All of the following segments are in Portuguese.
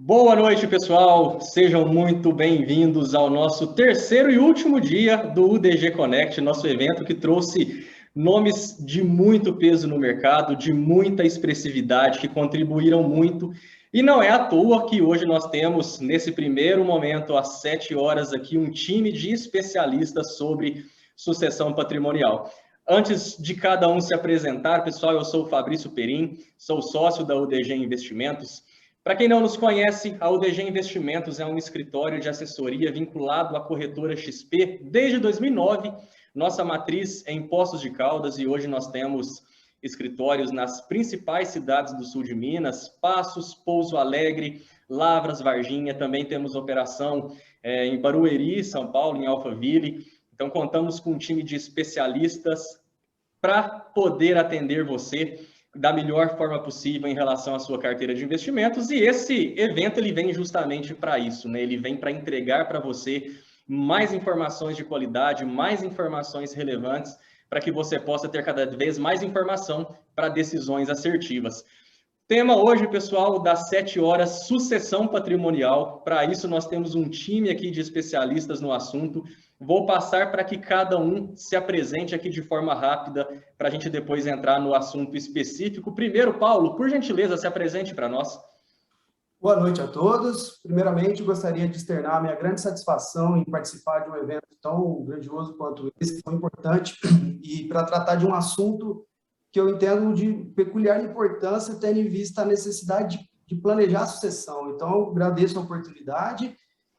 Boa noite, pessoal. Sejam muito bem-vindos ao nosso terceiro e último dia do UDG Connect, nosso evento que trouxe nomes de muito peso no mercado, de muita expressividade, que contribuíram muito. E não é à toa que hoje nós temos, nesse primeiro momento, às 7 horas aqui, um time de especialistas sobre sucessão patrimonial. Antes de cada um se apresentar, pessoal, eu sou o Fabrício Perim, sou sócio da UDG Investimentos. Para quem não nos conhece, a UDG Investimentos é um escritório de assessoria vinculado à corretora XP desde 2009. Nossa matriz é em Poços de Caldas e hoje nós temos escritórios nas principais cidades do sul de Minas, Passos, Pouso Alegre, Lavras, Varginha. Também temos operação em Barueri, São Paulo, em Alphaville. Então, contamos com um time de especialistas para poder atender você da melhor forma possível em relação à sua carteira de investimentos, e esse evento ele vem justamente para isso, né? Ele vem para entregar para você mais informações de qualidade, mais informações relevantes, para que você possa ter cada vez mais informação para decisões assertivas. Tema hoje, pessoal, das 7 horas, sucessão patrimonial. Para isso, nós temos um time aqui de especialistas no assunto. Vou passar para que cada um se apresente aqui de forma rápida, para a gente depois entrar no assunto específico. Primeiro, Paulo, por gentileza, se apresente para nós. Boa noite a todos. Primeiramente, gostaria de externar a minha grande satisfação em participar de um evento tão grandioso quanto esse, tão importante, e para tratar de um assunto que eu entendo de peculiar importância, tendo em vista a necessidade de planejar a sucessão. Então, eu agradeço a oportunidade.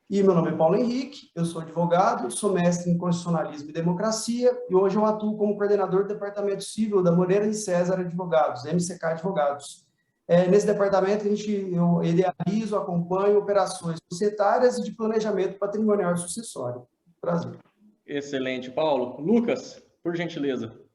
E meu nome é Paulo Henrique, eu sou advogado, sou mestre em Constitucionalismo e Democracia, e hoje eu atuo como coordenador do Departamento Civil da Moreira de César Advogados, MCK Advogados. Nesse departamento, eu idealizo, acompanho operações societárias e de planejamento patrimonial e sucessório. Prazer. Excelente, Paulo. Lucas, por gentileza.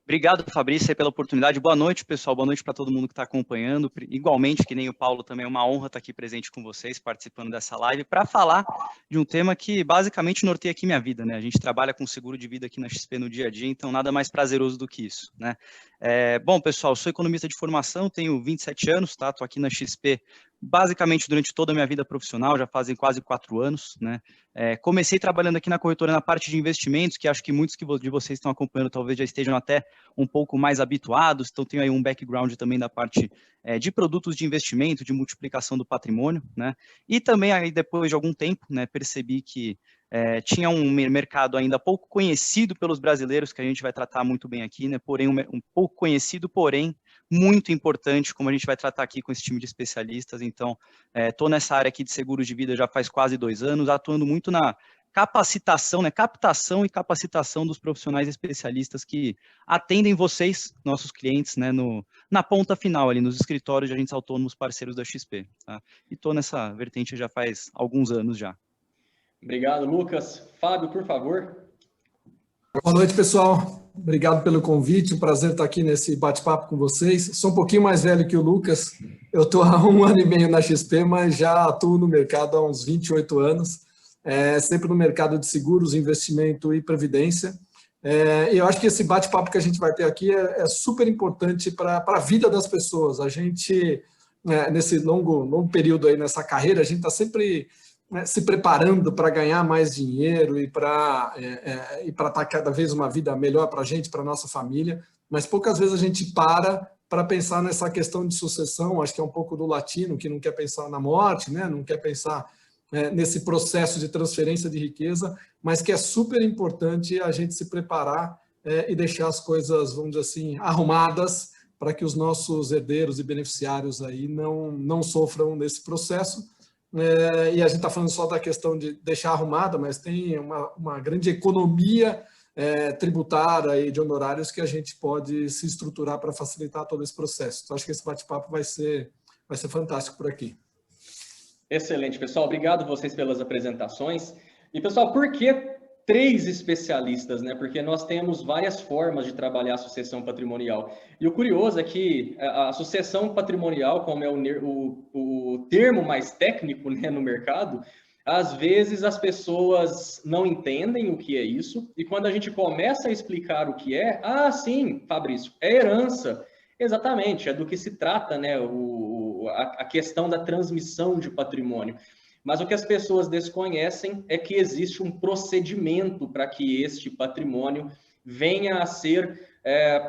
Obrigado, Fabrício, pela oportunidade. Boa noite, pessoal. Boa noite para todo mundo que está acompanhando. Igualmente, que nem o Paulo, também é uma honra estar aqui presente com vocês, participando dessa live, para falar de um tema que basicamente norteia aqui minha vida, né? A gente trabalha com seguro de vida aqui na XP no dia a dia, então nada mais prazeroso do que isso, né? Bom, pessoal, sou economista de formação, tenho 27 anos, tá? Estou aqui na XP basicamente durante toda a minha vida profissional, já fazem quase 4 anos, né? Comecei trabalhando aqui na corretora na parte de investimentos, que acho que muitos de vocês estão acompanhando talvez já estejam até um pouco mais habituados, então tenho aí um background também da parte de produtos de investimento, de multiplicação do patrimônio, né? E também aí depois de algum tempo, né, percebi que tinha um mercado ainda pouco conhecido pelos brasileiros, que a gente vai tratar muito bem aqui, né? Porém, um pouco conhecido, porém muito importante, como a gente vai tratar aqui com esse time de especialistas. Então, estou nessa área aqui de seguros de vida já faz quase 2 anos, atuando muito na capacitação, né? Captação e capacitação dos profissionais especialistas que atendem vocês, nossos clientes, né? Na ponta final, ali nos escritórios de agentes autônomos parceiros da XP. Tá? E estou nessa vertente já faz alguns anos já. Obrigado, Lucas. Fábio, por favor. Boa noite, pessoal. Obrigado pelo convite. Um prazer estar aqui nesse bate-papo com vocês. Sou um pouquinho mais velho que o Lucas. Eu estou há 1 ano e meio na XP, mas já atuo no mercado há uns 28 anos. Sempre no mercado de seguros, investimento e previdência. E eu acho que esse bate-papo que a gente vai ter aqui é super importante para a vida das pessoas. A gente, nesse longo período aí nessa carreira, a gente está sempre se preparando para ganhar mais dinheiro e para estar cada vez uma vida melhor para a gente, para a nossa família, mas poucas vezes a gente para pensar nessa questão de sucessão. Acho que é um pouco do latino, que não quer pensar na morte, né? Não quer pensar nesse processo de transferência de riqueza, mas que é super importante a gente se preparar e deixar as coisas, vamos dizer assim, arrumadas para que os nossos herdeiros e beneficiários aí não sofram nesse processo. E a gente está falando só da questão de deixar arrumada, mas tem uma grande economia tributária e de honorários que a gente pode se estruturar para facilitar todo esse processo. Então, acho que esse bate-papo vai ser fantástico por aqui. Excelente, pessoal. Obrigado vocês pelas apresentações. E, pessoal, por que 3 especialistas, né? Porque nós temos várias formas de trabalhar a sucessão patrimonial. E o curioso é que a sucessão patrimonial, como é o termo mais técnico, né, no mercado, às vezes as pessoas não entendem o que é isso, e quando a gente começa a explicar o que sim, Fabrício, é herança. Exatamente, é do que se trata, né, a questão da transmissão de patrimônio. Mas o que as pessoas desconhecem é que existe um procedimento para que este patrimônio venha a ser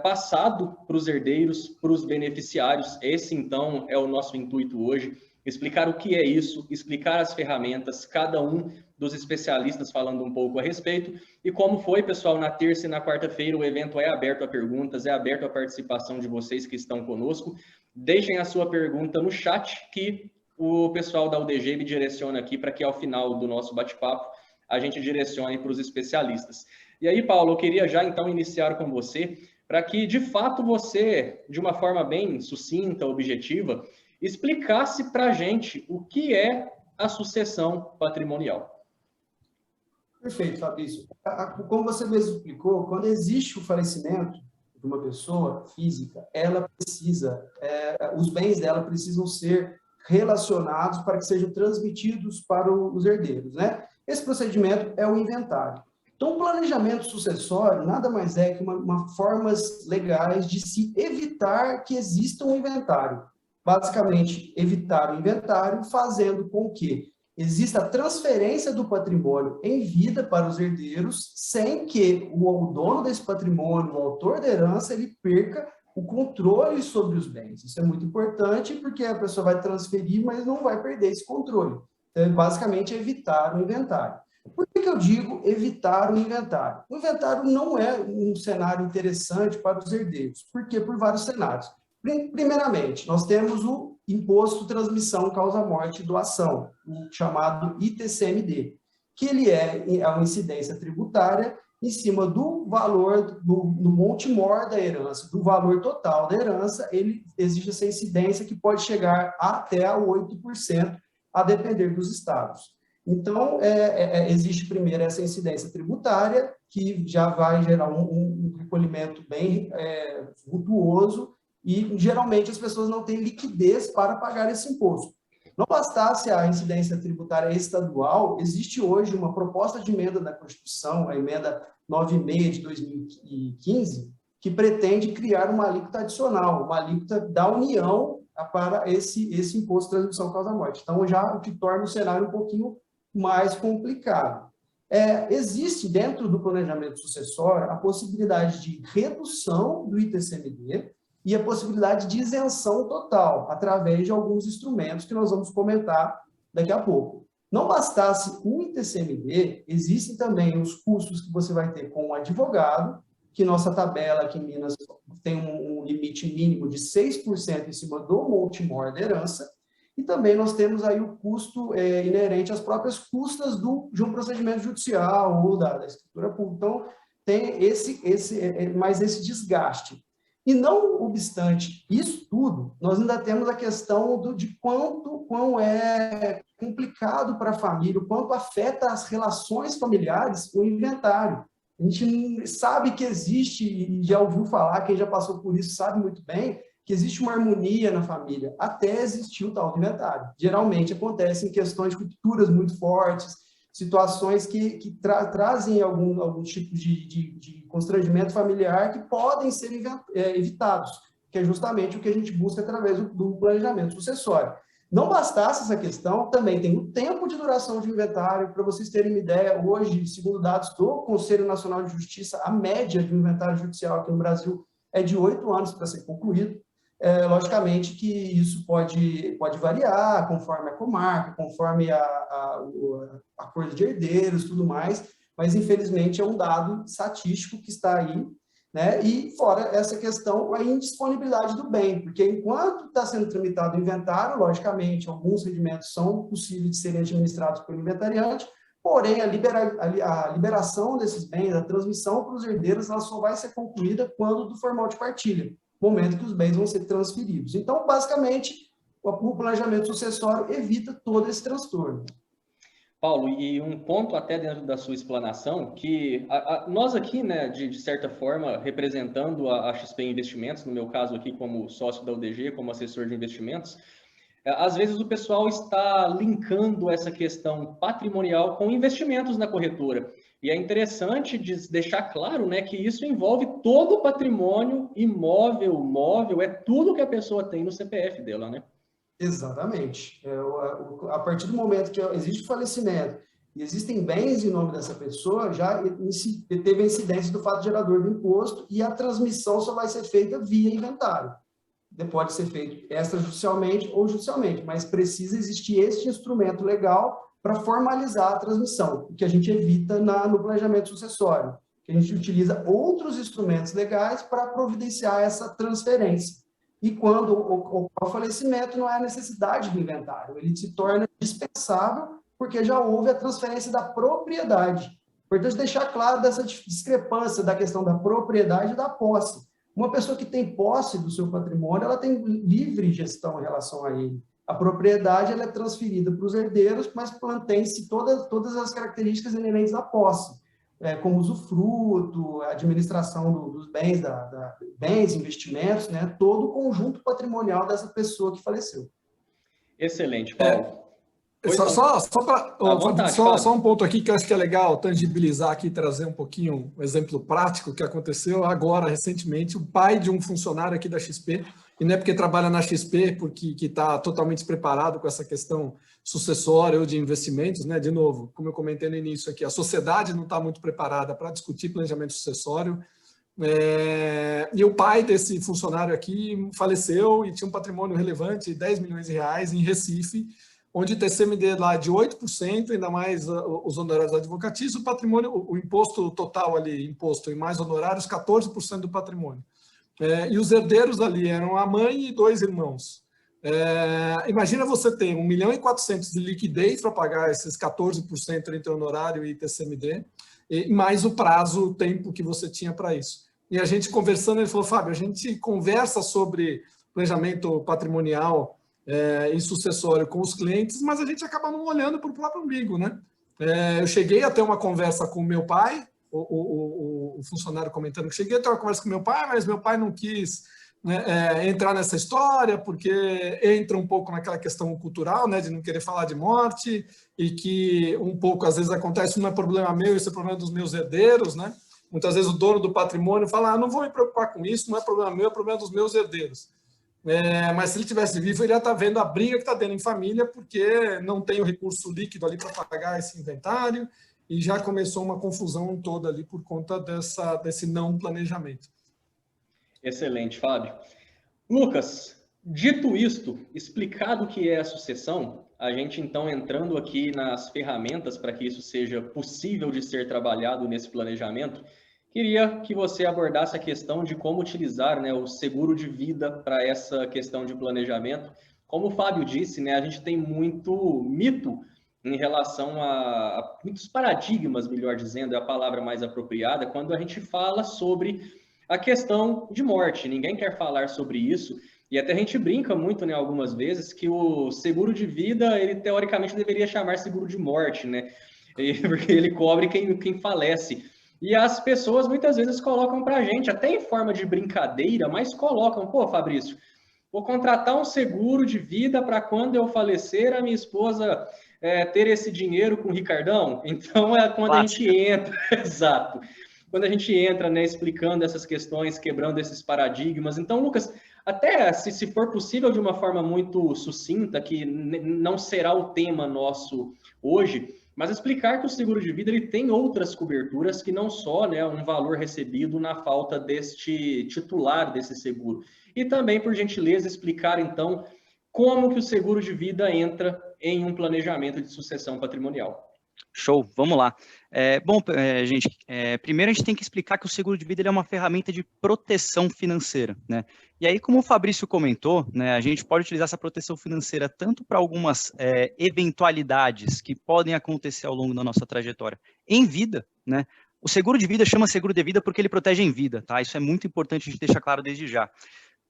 passado para os herdeiros, para os beneficiários. Esse, então, é o nosso intuito hoje, explicar o que é isso, explicar as ferramentas, cada um dos especialistas falando um pouco a respeito. E como foi, pessoal, na terça e na quarta-feira o evento é aberto a perguntas, é aberto a participação de vocês que estão conosco. Deixem a sua pergunta no chat que o pessoal da UDG me direciona aqui para que ao final do nosso bate-papo a gente direcione para os especialistas. E aí, Paulo, eu queria já então iniciar com você para que, de fato, você, de uma forma bem sucinta, objetiva, explicasse para a gente o que é a sucessão patrimonial. Perfeito, Fabrício. Como você mesmo explicou, quando existe o falecimento de uma pessoa física, ela precisa, os bens dela precisam ser relacionados para que sejam transmitidos para os herdeiros, né? Esse procedimento é o inventário. Então, o planejamento sucessório nada mais é que uma formas legais de se evitar que exista um inventário. Basicamente, evitar o inventário, fazendo com que exista a transferência do patrimônio em vida para os herdeiros, sem que o dono desse patrimônio, o autor da herança, ele perca o controle sobre os bens. Isso é muito importante, porque a pessoa vai transferir, mas não vai perder esse controle. Então, basicamente, evitar o inventário. Por que eu digo evitar o inventário? O inventário não é um cenário interessante para os herdeiros. Por quê? Por vários cenários. Primeiramente, nós temos o Imposto Transmissão Causa-Morte e Doação, o chamado ITCMD, que ele é uma incidência tributária em cima do valor, do monte mor da herança, do valor total da herança. Ele existe essa incidência que pode chegar até a 8%, a depender dos estados. Então, existe primeiro essa incidência tributária, que já vai gerar um recolhimento bem vultuoso, e geralmente as pessoas não têm liquidez para pagar esse imposto. Não bastasse a incidência tributária estadual, existe hoje uma proposta de emenda da Constituição, a emenda 96 de 2015, que pretende criar uma alíquota adicional, uma alíquota da União para esse imposto de transmissão causa-morte. Então, já o que torna o cenário um pouquinho mais complicado. Existe dentro do planejamento sucessório a possibilidade de redução do ITCMD e a possibilidade de isenção total, através de alguns instrumentos que nós vamos comentar daqui a pouco. Não bastasse o ITCMD, existem também os custos que você vai ter com o advogado, que nossa tabela aqui em Minas tem um limite mínimo de 6% em cima do monte mor da herança, e também nós temos aí o custo inerente às próprias custas de um procedimento judicial ou da escritura pública. Então, tem mais esse desgaste. E não obstante isso tudo, nós ainda temos a questão de quão é complicado para a família, o quanto afeta as relações familiares o inventário. A gente sabe que existe, e já ouviu falar, quem já passou por isso sabe muito bem, que existe uma harmonia na família, até existir o tal do inventário. Geralmente acontece em questões de rupturas muito fortes, situações que trazem algum tipo de constrangimento familiar que podem ser evitados, que é justamente o que a gente busca através do planejamento sucessório. Não bastasse essa questão, também tem o tempo de duração de inventário. Para vocês terem uma ideia, hoje, segundo dados do Conselho Nacional de Justiça, a média de um inventário judicial aqui no Brasil é de 8 anos para ser concluído. Logicamente que isso pode variar conforme a comarca, conforme a acordo de herdeiros, tudo mais, mas infelizmente é um dado estatístico que está aí, né? E fora essa questão, a indisponibilidade do bem, porque enquanto está sendo tramitado o inventário, logicamente, alguns rendimentos são possíveis de serem administrados pelo inventariante, porém a liberação desses bens, a transmissão para os herdeiros, ela só vai ser concluída quando do formal de partilha, momento que os bens vão ser transferidos. Então, basicamente, o planejamento sucessório evita todo esse transtorno. Paulo, e um ponto até dentro da sua explanação, que nós aqui, né, de certa forma, representando a XP Investimentos, no meu caso aqui como sócio da UDG, como assessor de investimentos, às vezes o pessoal está linkando essa questão patrimonial com investimentos na corretora. E é interessante deixar claro, né, que isso envolve todo o patrimônio imóvel, móvel, é tudo que a pessoa tem no CPF dela, né? Exatamente. A partir do momento que existe o falecimento e existem bens em nome dessa pessoa, já teve a incidência do fato gerador do imposto e a transmissão só vai ser feita via inventário. Pode ser feito extrajudicialmente ou judicialmente, mas precisa existir este instrumento legal para formalizar a transmissão, o que a gente evita no planejamento sucessório, que a gente utiliza outros instrumentos legais para providenciar essa transferência. E quando ocorre o falecimento, não é a necessidade do inventário, ele se torna dispensável porque já houve a transferência da propriedade. Importante deixar claro dessa discrepância da questão da propriedade e da posse. Uma pessoa que tem posse do seu patrimônio, ela tem livre gestão em relação a ele. A propriedade ela é transferida para os herdeiros, mas mantém-se todas as características inerentes à posse, como usufruto, a administração dos bens, bens, investimentos, né? Todo o conjunto patrimonial dessa pessoa que faleceu. Excelente, Paulo. Só um ponto aqui que eu acho que é legal tangibilizar aqui, trazer um pouquinho um exemplo prático que aconteceu agora, recentemente, o pai de um funcionário aqui da XP, e não é porque trabalha na XP, porque está totalmente despreparado com essa questão sucessória ou de investimentos, né? De novo, como eu comentei no início aqui, a sociedade não está muito preparada para discutir planejamento sucessório, e o pai desse funcionário aqui faleceu e tinha um patrimônio relevante de 10 milhões de reais em Recife, onde o TCMD lá de 8%, ainda mais os honorários advocatícios, o patrimônio, o imposto total ali, imposto e mais honorários, 14% do patrimônio. E os herdeiros ali eram a mãe e 2 irmãos. Imagina você ter 1.400.000 de liquidez para pagar esses 14% entre honorário e TCMD, e mais o prazo, o tempo que você tinha para isso. E a gente conversando, ele falou, Fábio, a gente conversa sobre planejamento patrimonial e sucessório com os clientes, mas a gente acaba não olhando para o próprio umbigo, né? Eu cheguei a ter uma conversa com o meu pai, o funcionário comentando que cheguei a ter uma conversa com meu pai, mas meu pai não quis, né, entrar nessa história, porque entra um pouco naquela questão cultural, né, de não querer falar de morte, e que um pouco, às vezes, acontece, não é problema meu, isso é problema dos meus herdeiros, né? Muitas vezes o dono do patrimônio fala, não vou me preocupar com isso, não é problema meu, é problema dos meus herdeiros. Mas se ele tivesse vivo, ele ia estar vendo a briga que está tendo em família, porque não tem o recurso líquido ali para pagar esse inventário, e já começou uma confusão toda ali por conta desse não planejamento. Excelente, Fábio. Lucas, dito isto, explicado o que é a sucessão, a gente então entrando aqui nas ferramentas para que isso seja possível de ser trabalhado nesse planejamento, queria que você abordasse a questão de como utilizar, né, o seguro de vida para essa questão de planejamento. Como o Fábio disse, né, a gente tem muito mito em relação a muitos paradigmas, melhor dizendo, é a palavra mais apropriada, quando a gente fala sobre a questão de morte. Ninguém quer falar sobre isso, e até a gente brinca muito, né, algumas vezes, que o seguro de vida, ele teoricamente deveria chamar seguro de morte, né, porque ele cobre quem falece. E as pessoas muitas vezes colocam para a gente, até em forma de brincadeira, mas colocam, pô, Fabrício, vou contratar um seguro de vida para quando eu falecer, a minha esposa ter esse dinheiro com o Ricardão. Então, é quando a gente entra, exato, quando a gente entra, né, explicando essas questões, quebrando esses paradigmas. Então, Lucas, até se for possível de uma forma muito sucinta, que não será o tema nosso hoje, mas explicar que o seguro de vida ele tem outras coberturas que não só, né, um valor recebido na falta deste titular desse seguro. E também, por gentileza, explicar, então, como que o seguro de vida entra em um planejamento de sucessão patrimonial. Show, vamos lá. Gente, primeiro a gente tem que explicar que o seguro de vida ele é uma ferramenta de proteção financeira, né? E aí, como o Fabrício comentou, né, a gente pode utilizar essa proteção financeira tanto para algumas eventualidades que podem acontecer ao longo da nossa trajetória em vida, né? O seguro de vida chama seguro de vida porque ele protege em vida, tá? Isso é muito importante a gente deixar claro desde já.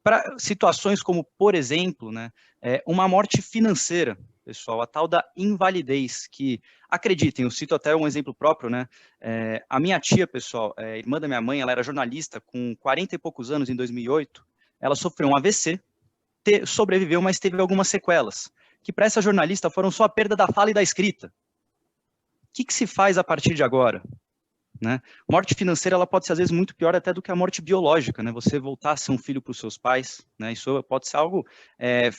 Para situações como, por exemplo, né, uma morte financeira, pessoal, a tal da invalidez, que, acreditem, eu cito até um exemplo próprio, né, a minha tia, pessoal, irmã da minha mãe, ela era jornalista, com 40 e poucos anos, em 2008, ela sofreu um AVC, sobreviveu, mas teve algumas sequelas, que para essa jornalista foram só a perda da fala e da escrita. O que se faz a partir de agora? né? Morte financeira, ela pode ser, às vezes, muito pior até do que a morte biológica, né? Você voltar a ser um filho para os seus pais, né? Isso pode ser algo,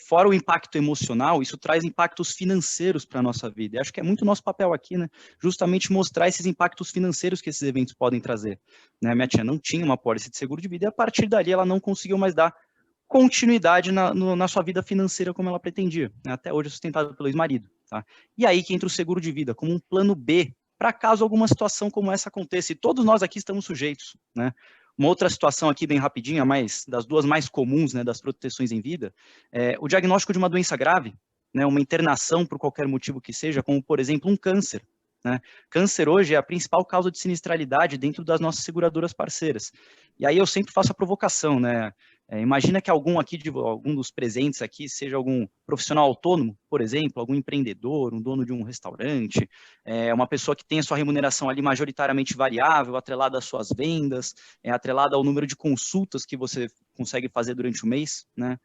fora o impacto emocional, isso traz impactos financeiros para a nossa vida. E acho que é muito nosso papel aqui, né? Justamente mostrar esses impactos financeiros que esses eventos podem trazer, né? Minha tia não tinha uma pólice de seguro de vida e, a partir dali, ela não conseguiu mais dar continuidade na sua vida financeira como ela pretendia, né? Até hoje é sustentado pelo ex-marido, tá? E aí que entra o seguro de vida, como um plano B, para caso alguma situação como essa aconteça, e todos nós aqui estamos sujeitos, né? Uma outra situação aqui bem rapidinha, das duas mais comuns, né, das proteções em vida, o diagnóstico de uma doença grave, né, uma internação por qualquer motivo que seja, como por exemplo um câncer, né? Câncer hoje é a principal causa de sinistralidade dentro das nossas seguradoras parceiras. E aí eu sempre faço a provocação, né? Imagina que algum dos presentes aqui seja algum profissional autônomo, por exemplo, algum empreendedor, um dono de um restaurante, uma pessoa que tem a sua remuneração ali majoritariamente variável, atrelada às suas vendas, atrelada ao número de consultas que você consegue fazer durante o mês, né?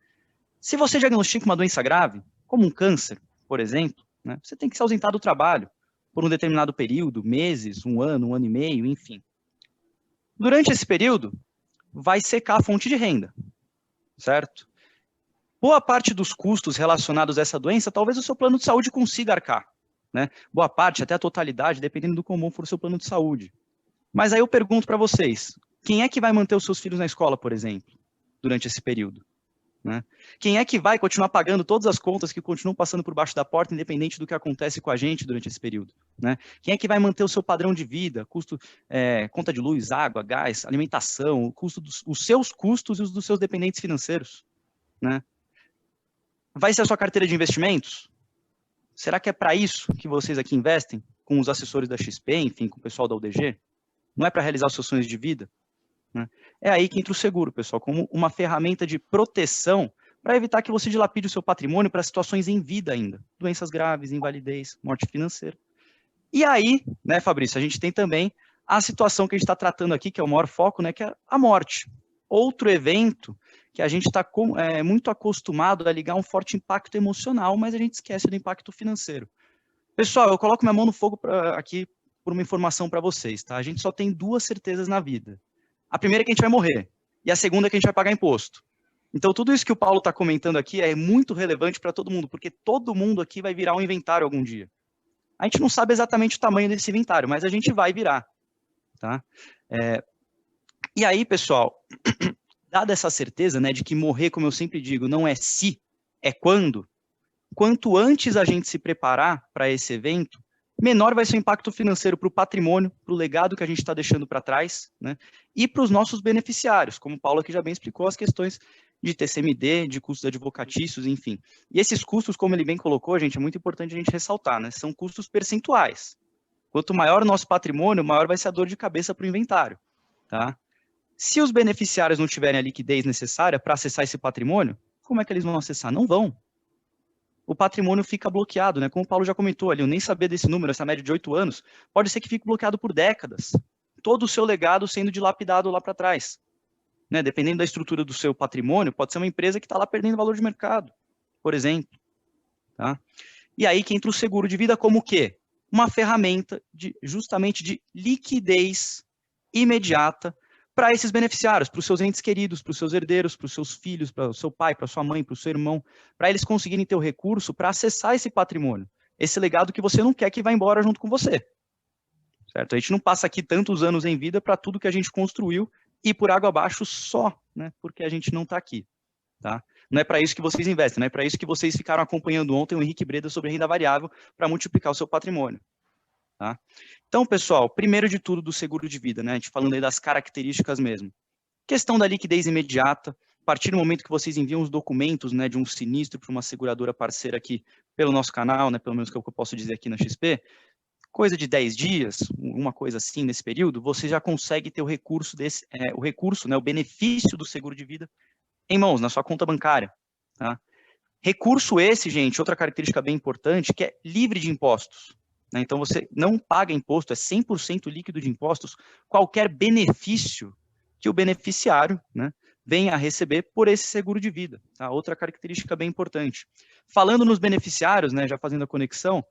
Se você diagnostica uma doença grave, como um câncer, por exemplo, né, você tem que se ausentar do trabalho por um determinado período, meses, um ano e meio, enfim. Durante esse período, vai secar a fonte de renda, certo? Boa parte dos custos relacionados a essa doença, talvez o seu plano de saúde consiga arcar, né? Boa parte, até a totalidade, dependendo do quão bom for o seu plano de saúde. Mas aí eu pergunto para vocês, quem é que vai manter os seus filhos na escola, por exemplo, durante esse período? Né? Quem é que vai continuar pagando todas as contas que continuam passando por baixo da porta, independente do que acontece com a gente durante esse período? Né? Quem é que vai manter o seu padrão de vida, conta de luz, água, gás, alimentação, os seus custos e os dos seus dependentes financeiros? Né? Vai ser a sua carteira de investimentos? Será que é para isso que vocês aqui investem? Com os assessores da XP, enfim, com o pessoal da UDG? Não é para realizar os seus sonhos de vida? Né? É aí que entra o seguro, pessoal, como uma ferramenta de proteção para evitar que você dilapide o seu patrimônio para situações em vida ainda, doenças graves, invalidez, morte financeira. E aí, né, Fabrício, a gente tem também a situação que a gente está tratando aqui, que é o maior foco, né, que é a morte. Outro evento que a gente está muito acostumado a ligar um forte impacto emocional, mas a gente esquece do impacto financeiro. Pessoal, eu coloco minha mão no fogo aqui por uma informação para vocês, tá? A gente só tem duas certezas na vida. A primeira é que a gente vai morrer, e a segunda é que a gente vai pagar imposto. Então, tudo isso que o Paulo está comentando aqui é muito relevante para todo mundo, porque todo mundo aqui vai virar um inventário algum dia. A gente não sabe exatamente o tamanho desse inventário, mas a gente vai virar. Tá? E aí, pessoal, dada essa certeza, né, de que morrer, como eu sempre digo, não é se, é quando, quanto antes a gente se preparar para esse evento, menor vai ser o impacto financeiro para o patrimônio, para o legado que a gente está deixando para trás, né? E para os nossos beneficiários, como o Paulo aqui já bem explicou, as questões de TCMD, de custos advocatícios, enfim. E esses custos, como ele bem colocou, gente, é muito importante a gente ressaltar, né? São custos percentuais. Quanto maior o nosso patrimônio, maior vai ser a dor de cabeça para o inventário, tá? Se os beneficiários não tiverem a liquidez necessária para acessar esse patrimônio, como é que eles vão acessar? Não vão. O patrimônio fica bloqueado, né? Como o Paulo já comentou ali, eu nem sabia desse número, essa média de 8 anos, pode ser que fique bloqueado por décadas. Todo o seu legado sendo dilapidado lá para trás. Né? Dependendo da estrutura do seu patrimônio, pode ser uma empresa que está lá perdendo valor de mercado, por exemplo. Tá? E aí que entra o seguro de vida como o quê? Uma ferramenta justamente de liquidez imediata para esses beneficiários, para os seus entes queridos, para os seus herdeiros, para os seus filhos, para o seu pai, para a sua mãe, para o seu irmão, para eles conseguirem ter o recurso para acessar esse patrimônio, esse legado que você não quer que vá embora junto com você. Certo? A gente não passa aqui tantos anos em vida para tudo que a gente construiu e por água abaixo só, né, porque a gente não está aqui. Tá? Não é para isso que vocês investem, não é para isso que vocês ficaram acompanhando ontem o Henrique Breda sobre renda variável para multiplicar o seu patrimônio. Tá? Então, pessoal, primeiro de tudo do seguro de vida, né? A gente falando aí das características mesmo. Questão da liquidez imediata, a partir do momento que vocês enviam os documentos, né, de um sinistro para uma seguradora parceira aqui pelo nosso canal, né, pelo menos que é o que eu posso dizer aqui na XP, coisa de 10 dias, uma coisa assim nesse período, você já consegue ter o recurso né, o benefício do seguro de vida em mãos, na sua conta bancária. Tá? Recurso esse, gente, outra característica bem importante, que é livre de impostos. Né? Então, você não paga imposto, é 100% líquido de impostos, qualquer benefício que o beneficiário, né, venha a receber por esse seguro de vida. Tá? Outra característica bem importante. Falando nos beneficiários, né, já fazendo a conexão,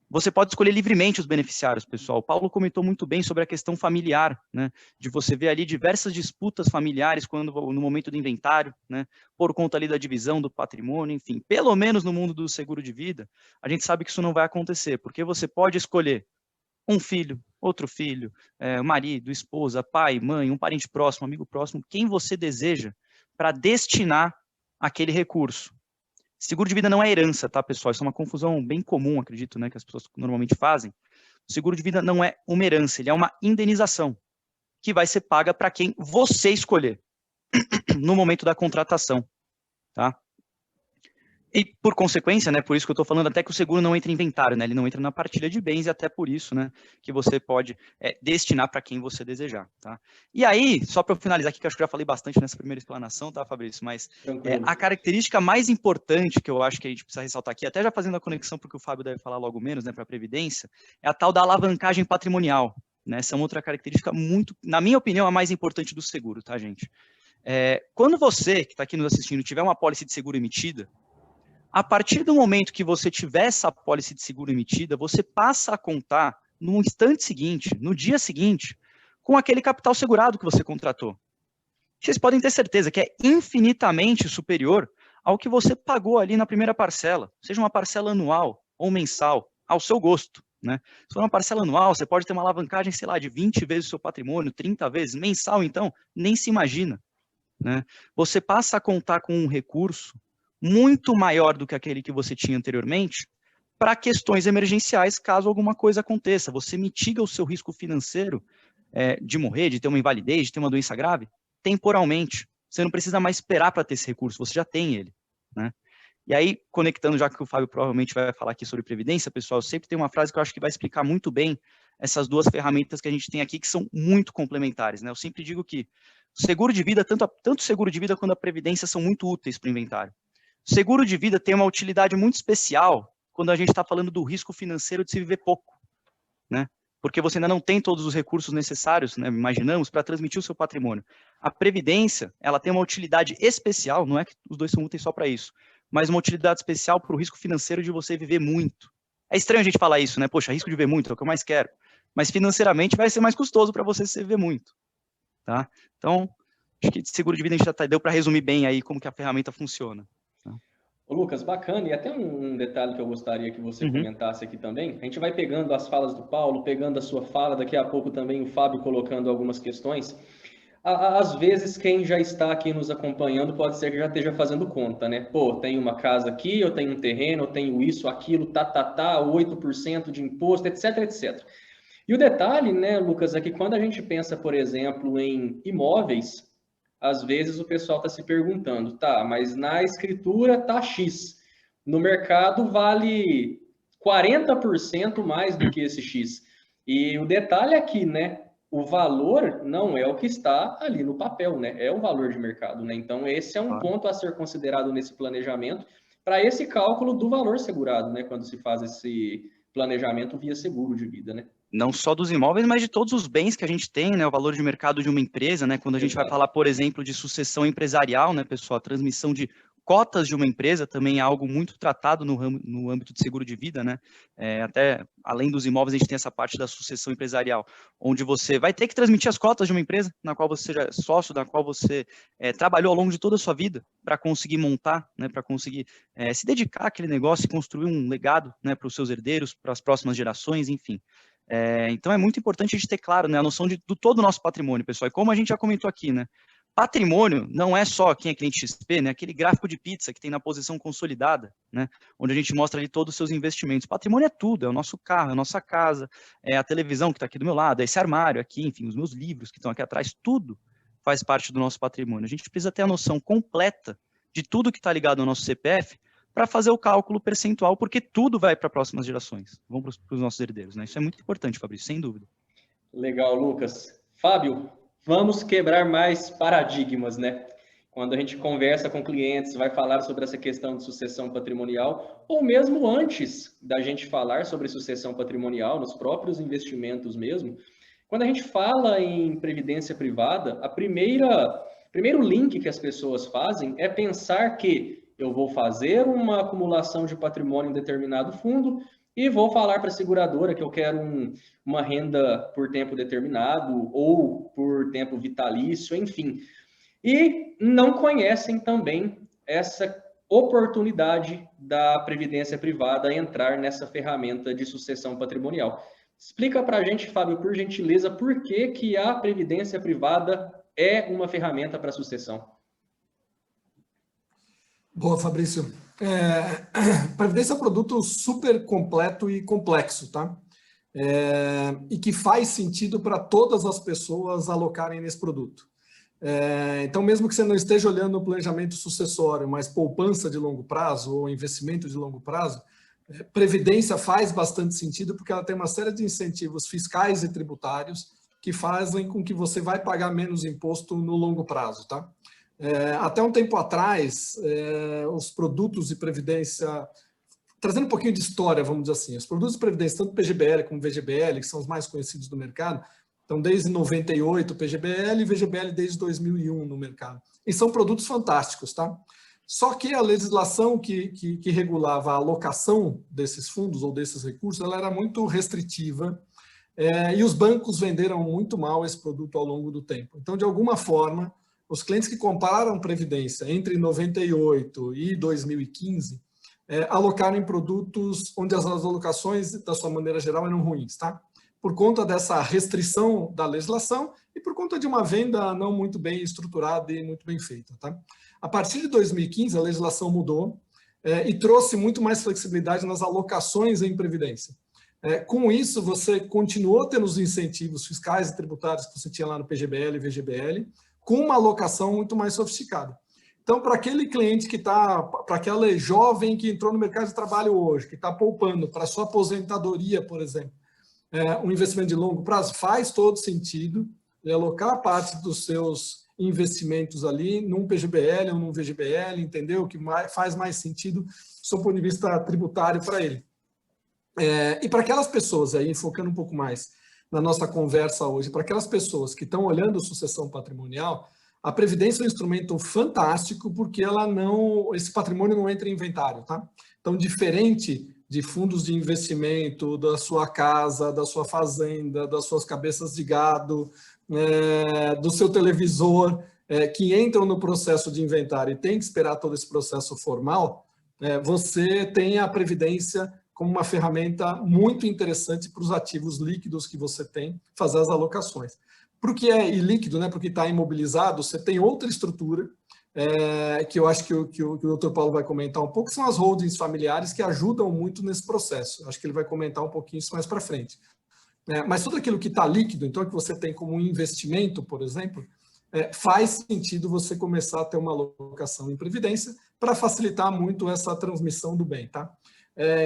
Você pode escolher livremente os beneficiários, pessoal. O Paulo comentou muito bem sobre a questão familiar, né? De você ver ali diversas disputas familiares no momento do inventário, né? Por conta ali da divisão do patrimônio, enfim. Pelo menos no mundo do seguro de vida, a gente sabe que isso não vai acontecer, porque você pode escolher um filho, outro filho, marido, esposa, pai, mãe, um parente próximo, amigo próximo, quem você deseja para destinar aquele recurso. Seguro de vida não é herança, tá, pessoal? Isso é uma confusão bem comum, acredito, né, que as pessoas normalmente fazem. O seguro de vida não é uma herança, ele é uma indenização que vai ser paga para quem você escolher no momento da contratação, tá? E, por consequência, né, por isso que eu estou falando até que o seguro não entra em inventário, né, ele não entra na partilha de bens e até por isso, né, que você pode destinar para quem você desejar, tá? E aí, só para eu finalizar aqui, que eu acho que eu já falei bastante nessa primeira explanação, tá, Fabrício? Mas a característica mais importante que eu acho que a gente precisa ressaltar aqui, até já fazendo a conexão porque o Fábio deve falar logo menos, né, para a Previdência, é a tal da alavancagem patrimonial, né? Essa é uma outra característica muito, na minha opinião, a mais importante do seguro, tá, gente? Quando você, que está aqui nos assistindo, tiver uma apólice de seguro emitida, a partir do momento que você tiver essa apólice de seguro emitida, você passa a contar no instante seguinte, no dia seguinte, com aquele capital segurado que você contratou. Vocês podem ter certeza que é infinitamente superior ao que você pagou ali na primeira parcela, seja uma parcela anual ou mensal, ao seu gosto, né? Se for uma parcela anual, você pode ter uma alavancagem, sei lá, de 20 vezes o seu patrimônio, 30 vezes, mensal, então, nem se imagina, né? Você passa a contar com um recurso muito maior do que aquele que você tinha anteriormente para questões emergenciais, caso alguma coisa aconteça. Você mitiga o seu risco financeiro de morrer, de ter uma invalidez, de ter uma doença grave, temporalmente. Você não precisa mais esperar para ter esse recurso, você já tem ele, né? E aí, conectando, já que o Fábio provavelmente vai falar aqui sobre previdência, pessoal, sempre tem uma frase que eu acho que vai explicar muito bem essas duas ferramentas que a gente tem aqui, que são muito complementares, né? Eu sempre digo que o seguro de vida, tanto o seguro de vida quanto a previdência são muito úteis para o inventário. Seguro de vida tem uma utilidade muito especial quando a gente está falando do risco financeiro de se viver pouco, né? Porque você ainda não tem todos os recursos necessários, né, imaginamos, para transmitir o seu patrimônio. A previdência, ela tem uma utilidade especial, não é que os dois são úteis só para isso, mas uma utilidade especial para o risco financeiro de você viver muito. É estranho a gente falar isso, né? Poxa, risco de viver muito é o que eu mais quero. Mas financeiramente vai ser mais custoso para você se viver muito, tá? Então, acho que de seguro de vida a gente já deu para resumir bem aí como que a ferramenta funciona. Ô Lucas, bacana, e até um detalhe que eu gostaria que você comentasse aqui também, a gente vai pegando as falas do Paulo, pegando a sua fala, daqui a pouco também o Fábio colocando algumas questões. Às vezes quem já está aqui nos acompanhando pode ser que já esteja fazendo conta, né? Pô, tenho uma casa aqui, eu tenho um terreno, eu tenho isso, aquilo, 8% de imposto, etc, etc. E o detalhe, né, Lucas, é que quando a gente pensa, por exemplo, em imóveis, às vezes o pessoal está se perguntando, tá, mas na escritura tá X, no mercado vale 40% mais do que esse X. E o detalhe aqui, né, o valor não é o que está ali no papel, né, é o valor de mercado, né, então esse é um ponto a ser considerado nesse planejamento, para esse cálculo do valor segurado, né, quando se faz esse planejamento via seguro de vida, né. Não só dos imóveis, mas de todos os bens que a gente tem, né? O valor de mercado de uma empresa, né? Quando a gente vai falar, por exemplo, de sucessão empresarial, né, pessoal? A transmissão de cotas de uma empresa também é algo muito tratado no âmbito de seguro de vida, né? Até além dos imóveis, a gente tem essa parte da sucessão empresarial, onde você vai ter que transmitir as cotas de uma empresa na qual você seja sócio, na qual você trabalhou ao longo de toda a sua vida para conseguir montar, né? Para conseguir se dedicar àquele negócio e construir um legado, né? Para os seus herdeiros, para as próximas gerações, enfim. Então é muito importante a gente ter claro, né, a noção do todo o nosso patrimônio, pessoal. E como a gente já comentou aqui, né, patrimônio não é só quem é cliente XP, né, aquele gráfico de pizza que tem na posição consolidada, né, onde a gente mostra ali todos os seus investimentos. Patrimônio é tudo, é o nosso carro, é a nossa casa, é a televisão que está aqui do meu lado, é esse armário aqui, enfim, os meus livros que estão aqui atrás, tudo faz parte do nosso patrimônio. A gente precisa ter a noção completa de tudo que está ligado ao nosso CPF para fazer o cálculo percentual, porque tudo vai para próximas gerações, vão para os nossos herdeiros, né? Isso é muito importante, Fabrício, sem dúvida. Legal, Lucas. Fábio, vamos quebrar mais paradigmas, né? Quando a gente conversa com clientes, vai falar sobre essa questão de sucessão patrimonial, ou mesmo antes da gente falar sobre sucessão patrimonial, nos próprios investimentos mesmo, quando a gente fala em previdência privada, primeiro link que as pessoas fazem é pensar que eu vou fazer uma acumulação de patrimônio em determinado fundo, e vou falar para a seguradora que eu quero uma renda por tempo determinado ou por tempo vitalício, enfim. E não conhecem também essa oportunidade da previdência privada entrar nessa ferramenta de sucessão patrimonial. Explica para a gente, Fábio, por gentileza, por que a previdência privada é uma ferramenta para sucessão? Boa, Fabrício. Previdência é um produto super completo e complexo, tá? E que faz sentido para todas as pessoas alocarem nesse produto. Então, mesmo que você não esteja olhando o planejamento sucessório, mas poupança de longo prazo ou investimento de longo prazo, previdência faz bastante sentido porque ela tem uma série de incentivos fiscais e tributários que fazem com que você vai pagar menos imposto no longo prazo, tá? Até um tempo atrás, os produtos de previdência, trazendo um pouquinho de história, vamos dizer assim, os produtos de previdência, tanto PGBL como VGBL, que são os mais conhecidos do mercado, então desde 98 PGBL e VGBL desde 2001 no mercado. E são produtos fantásticos, tá? Só que a legislação que regulava a alocação desses fundos ou desses recursos, ela era muito restritiva, e os bancos venderam muito mal esse produto ao longo do tempo. Então, de alguma forma, os clientes que compraram previdência entre 98 e 2015 alocaram em produtos onde as alocações, da sua maneira geral, eram ruins, tá? Por conta dessa restrição da legislação e por conta de uma venda não muito bem estruturada e muito bem feita, tá? A partir de 2015, a legislação mudou e trouxe muito mais flexibilidade nas alocações em previdência. Com isso, você continuou tendo os incentivos fiscais e tributários que você tinha lá no PGBL e VGBL, com uma alocação muito mais sofisticada. Então, para aquele cliente que está, para aquela jovem que entrou no mercado de trabalho hoje, que está poupando para sua aposentadoria, por exemplo, um investimento de longo prazo, faz todo sentido alocar parte dos seus investimentos ali num PGBL ou num VGBL, entendeu? Que faz mais sentido do ponto de vista tributário para ele. E para aquelas pessoas aí, focando um pouco mais na nossa conversa hoje, para aquelas pessoas que estão olhando sucessão patrimonial, a previdência é um instrumento fantástico porque esse patrimônio não entra em inventário, tá? Então, diferente de fundos de investimento, da sua casa, da sua fazenda, das suas cabeças de gado, do seu televisor, que entram no processo de inventário e tem que esperar todo esse processo formal, você tem a previdência como uma ferramenta muito interessante para os ativos líquidos que você tem, fazer as alocações. Para o que é ilíquido, né, porque está imobilizado, você tem outra estrutura, que eu acho que o Dr. Paulo vai comentar um pouco, são as holdings familiares que ajudam muito nesse processo. Acho que ele vai comentar um pouquinho isso mais para frente. Mas tudo aquilo que está líquido, então que você tem como um investimento, por exemplo, faz sentido você começar a ter uma alocação em previdência para facilitar muito essa transmissão do bem, tá?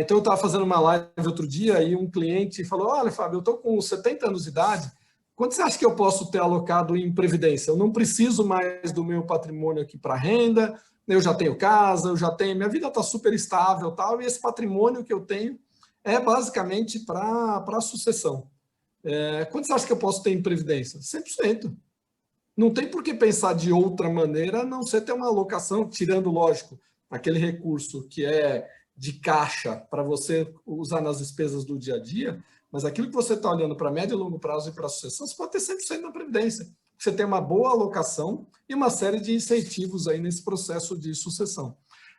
Então, eu estava fazendo uma live outro dia e um cliente falou, olha, Fábio, eu estou com 70 anos de idade, quanto você acha que eu posso ter alocado em previdência? Eu não preciso mais do meu patrimônio aqui para renda, eu já tenho casa, minha vida está super estável, tal, e esse patrimônio que eu tenho é basicamente para a sucessão. Quanto você acha que eu posso ter em previdência? 100%. Não tem por que pensar de outra maneira, a não ser ter uma alocação, tirando, lógico, aquele recurso que é de caixa para você usar nas despesas do dia a dia, mas aquilo que você está olhando para médio e longo prazo e para a sucessão, você pode ter 100% na previdência. Você tem uma boa alocação e uma série de incentivos aí nesse processo de sucessão.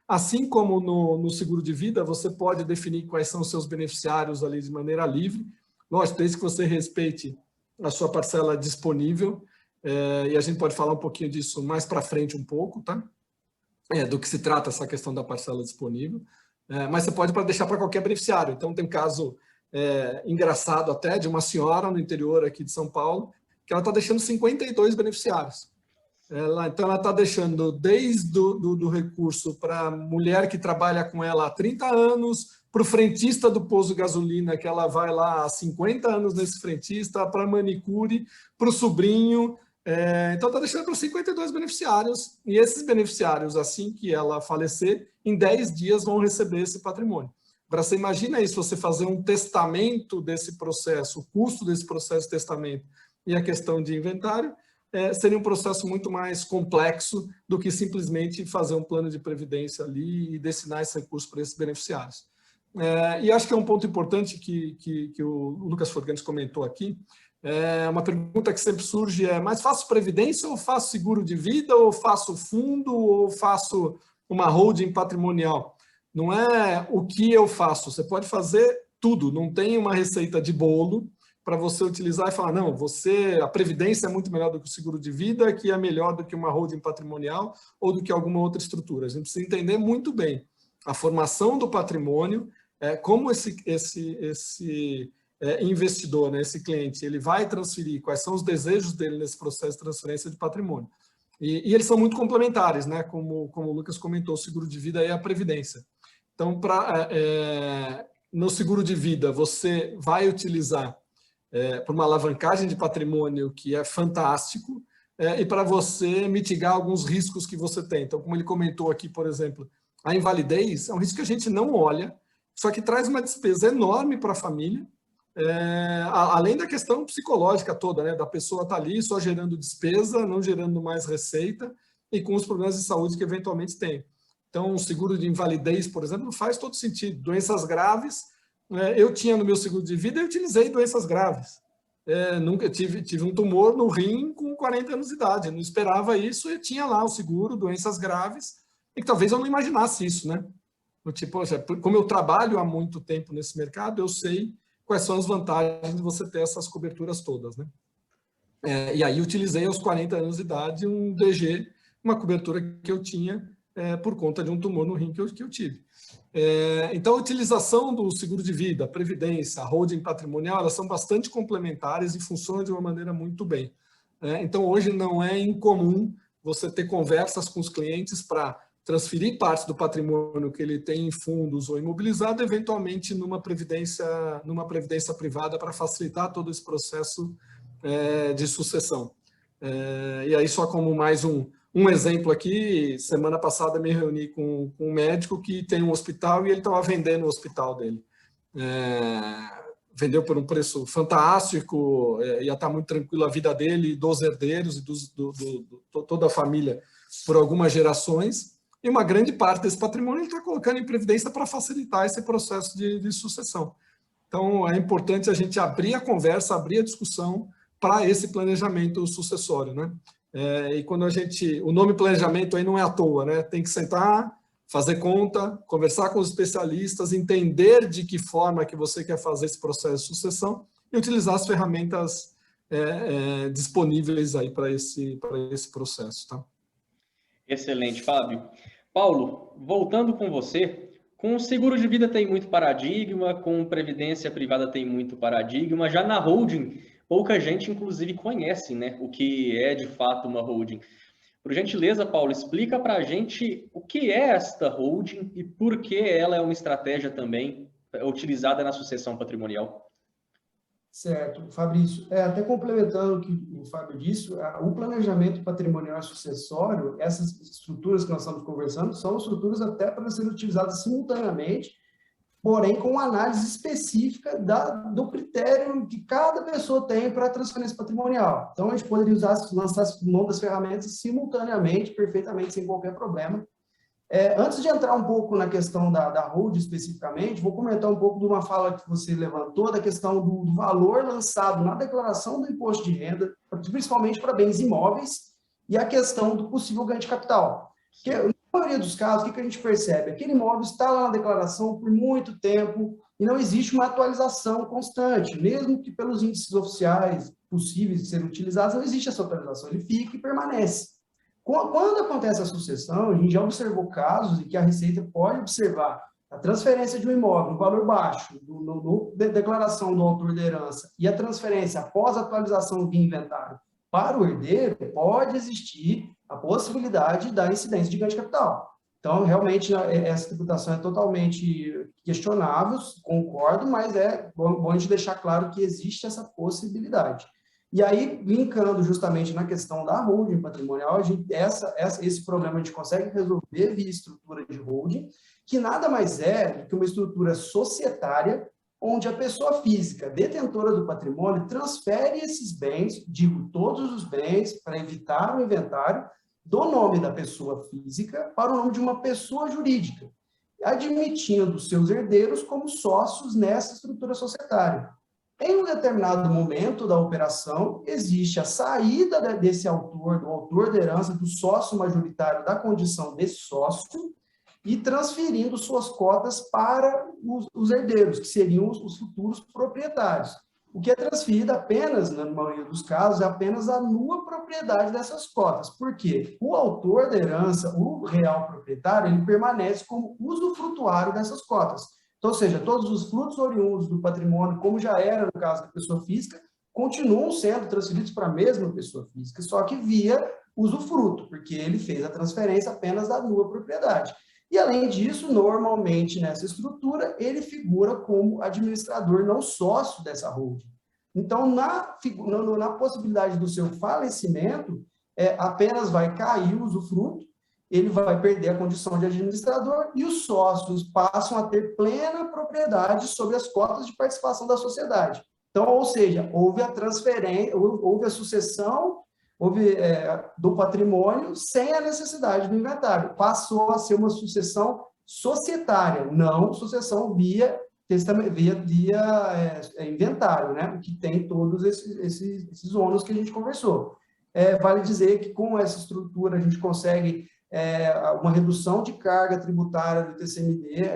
Assim como no seguro de vida, você pode definir quais são os seus beneficiários ali de maneira livre, lógico, desde que você respeite a sua parcela disponível, e a gente pode falar um pouquinho disso mais para frente um pouco, tá? Do que se trata essa questão da parcela disponível. Mas você pode deixar para qualquer beneficiário. Então, tem um caso engraçado até de uma senhora no interior aqui de São Paulo, que ela está deixando 52 beneficiários. Então, ela está deixando desde do recurso para a mulher que trabalha com ela há 30 anos, para o frentista do posto de gasolina, que ela vai lá há 50 anos nesse frentista, para a manicure, para o sobrinho. Então, está deixando para 52 beneficiários, e esses beneficiários, assim que ela falecer, em 10 dias vão receber esse patrimônio. Agora, você imagina isso, você fazer um testamento desse processo, o custo desse processo de testamento e a questão de inventário, seria um processo muito mais complexo do que simplesmente fazer um plano de previdência ali e destinar esse recurso para esses beneficiários. E acho que é um ponto importante que o Lucas Forganes comentou aqui. Uma pergunta que sempre surge é: mais faço previdência ou faço seguro de vida, ou faço fundo, ou faço uma holding patrimonial? Não é o que eu faço, você pode fazer tudo, não tem uma receita de bolo para você utilizar e falar, não, a previdência é muito melhor do que o seguro de vida, que é melhor do que uma holding patrimonial ou do que alguma outra estrutura. A gente precisa entender muito bem a formação do patrimônio, como esse investidor, né, esse cliente, ele vai transferir, quais são os desejos dele nesse processo de transferência de patrimônio. E eles são muito complementares, né, como o Lucas comentou, o seguro de vida e a previdência. Então, no seguro de vida, você vai utilizar por uma alavancagem de patrimônio que é fantástico, e para você mitigar alguns riscos que você tem. Então, como ele comentou aqui, por exemplo, a invalidez é um risco que a gente não olha, só que traz uma despesa enorme para a família, além da questão psicológica toda, né, da pessoa estar ali só gerando despesa, não gerando mais receita, e com os problemas de saúde que eventualmente tem. Então, o seguro de invalidez, por exemplo, não faz todo sentido. Doenças graves, eu tinha no meu seguro de vida e utilizei doenças graves. Nunca tive um tumor no rim com 40 anos de idade. Eu não esperava isso e tinha lá o seguro, doenças graves, e que talvez eu não imaginasse isso, né? Tipo, como eu trabalho há muito tempo nesse mercado, eu sei quais são as vantagens de você ter essas coberturas todas, né? E aí utilizei aos 40 anos de idade um DG, uma cobertura que eu tinha por conta de um tumor no rim que eu tive. Então, a utilização do seguro de vida, a previdência, a holding patrimonial, elas são bastante complementares e funcionam de uma maneira muito bem. Então, hoje não é incomum você ter conversas com os clientes para transferir parte do patrimônio que ele tem em fundos ou imobilizado, eventualmente numa previdência privada, para facilitar todo esse processo de sucessão. E aí, só como mais um exemplo aqui, semana passada me reuni com um médico que tem um hospital e ele estava vendendo o hospital dele. Vendeu por um preço fantástico, ia estar muito tranquilo a vida dele, dos herdeiros e toda a família por algumas gerações, e uma grande parte desse patrimônio ele está colocando em previdência para facilitar esse processo de sucessão. Então, é importante a gente abrir a conversa, abrir a discussão para esse planejamento sucessório, né? E quando o nome planejamento aí não é à toa, né? Tem que sentar, fazer conta, conversar com os especialistas, entender de que forma que você quer fazer esse processo de sucessão e utilizar as ferramentas disponíveis aí para esse processo, tá? Excelente, Fábio. Paulo, voltando com você, com o seguro de vida tem muito paradigma, com previdência privada tem muito paradigma, já na holding, pouca gente, inclusive, conhece, né, o que é, de fato, uma holding. Por gentileza, Paulo, explica para a gente o que é esta holding e por que ela é uma estratégia também utilizada na sucessão patrimonial. Certo, Fabrício. Até complementando o que o Fábio disse, o planejamento patrimonial sucessório, essas estruturas que nós estamos conversando, são estruturas até para serem utilizadas simultaneamente, porém com uma análise específica do critério que cada pessoa tem para a transferência patrimonial. Então, a gente poderia lançar mão das ferramentas simultaneamente, perfeitamente, sem qualquer problema. Antes de entrar um pouco na questão da holding especificamente, vou comentar um pouco de uma fala que você levantou, da questão do valor lançado na declaração do imposto de renda, principalmente para bens imóveis, e a questão do possível ganho de capital. Porque, na maioria dos casos, o que a gente percebe? Aquele imóvel está lá na declaração por muito tempo e não existe uma atualização constante, mesmo que pelos índices oficiais possíveis de serem utilizados, não existe essa atualização, ele fica e permanece. Quando acontece a sucessão, a gente já observou casos em que a Receita pode observar a transferência de um imóvel, um valor baixo, na declaração do autor da herança, e a transferência após a atualização do inventário para o herdeiro, pode existir a possibilidade da incidência de ganho de capital. Então, realmente, essa tributação é totalmente questionável, concordo, mas é bom a gente deixar claro que existe essa possibilidade. E aí, linkando justamente na questão da holding patrimonial, esse problema a gente consegue resolver via estrutura de holding, que nada mais é do que uma estrutura societária, onde a pessoa física, detentora do patrimônio, transfere esses bens, digo, todos os bens, para evitar o inventário, do nome da pessoa física para o nome de uma pessoa jurídica. admitindo seus herdeiros como sócios nessa estrutura societária. Em um determinado momento da operação, existe a saída desse autor, do autor da herança, do sócio majoritário da condição desse sócio, e transferindo suas cotas para os herdeiros, que seriam os futuros proprietários. O que é transferido apenas, na maioria dos casos, é apenas a nua propriedade dessas cotas. Por quê? O autor da herança, o real proprietário, ele permanece como usufrutuário dessas cotas. Então, ou seja, todos os frutos oriundos do patrimônio, como já era no caso da pessoa física, continuam sendo transferidos para a mesma pessoa física, só que via usufruto, porque ele fez a transferência apenas da nua propriedade. E, além disso, normalmente, nessa estrutura, ele figura como administrador, não sócio dessa holding. Então, na possibilidade do seu falecimento, apenas vai cair o usufruto, ele vai perder a condição de administrador e os sócios passam a ter plena propriedade sobre as cotas de participação da sociedade. Então, ou seja, houve a transferência, houve a sucessão do patrimônio sem a necessidade do inventário. Passou a ser uma sucessão societária, não sucessão via inventário, né? Que tem todos esses ônus que a gente conversou. Vale dizer que com essa estrutura a gente consegue uma redução de carga tributária do TCMD,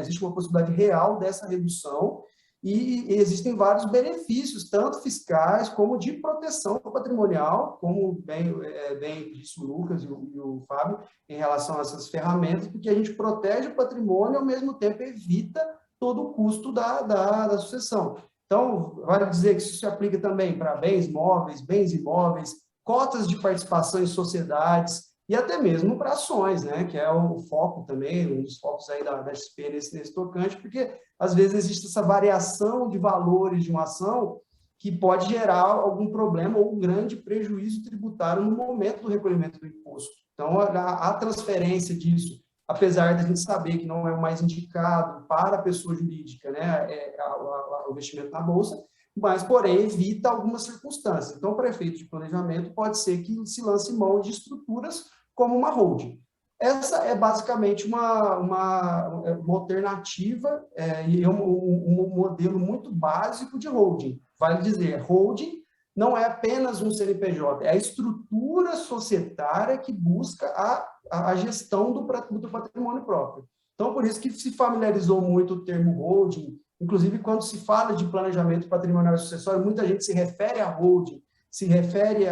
existe uma possibilidade real dessa redução, e existem vários benefícios, tanto fiscais como de proteção patrimonial, como bem disse o Lucas e o Fábio, em relação a essas ferramentas, porque a gente protege o patrimônio e, ao mesmo tempo, evita todo o custo da sucessão. Então, vale dizer que isso se aplica também para bens móveis, bens imóveis, cotas de participação em sociedades, e até mesmo para ações, né, que é o foco também, um dos focos aí da XP nesse tocante, porque às vezes existe essa variação de valores de uma ação que pode gerar algum problema ou um grande prejuízo tributário no momento do recolhimento do imposto. Então, a transferência disso, apesar de a gente saber que não é o mais indicado para a pessoa jurídica, né, o investimento na Bolsa, mas, porém, evita algumas circunstâncias. Então, para efeito de planejamento, pode ser que se lance mão de estruturas como uma holding. Essa é basicamente uma alternativa e um modelo muito básico de holding. Vale dizer, holding não é apenas um CNPJ, é a estrutura societária que busca a gestão do patrimônio próprio. Então, por isso que se familiarizou muito o termo holding. Inclusive, quando se fala de planejamento patrimonial e sucessório, muita gente se refere a holding, se refere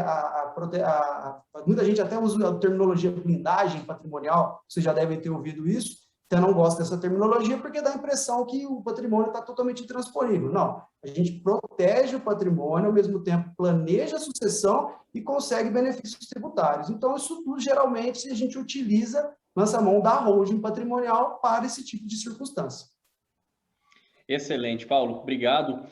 muita gente até usa a terminologia blindagem patrimonial, vocês já devem ter ouvido isso, então eu não gosto dessa terminologia porque dá a impressão que o patrimônio está totalmente intransponível. Não, a gente protege o patrimônio, ao mesmo tempo planeja a sucessão e consegue benefícios tributários. Então, isso tudo, geralmente, a gente lança a mão da holding patrimonial para esse tipo de circunstância. Excelente, Paulo. Obrigado.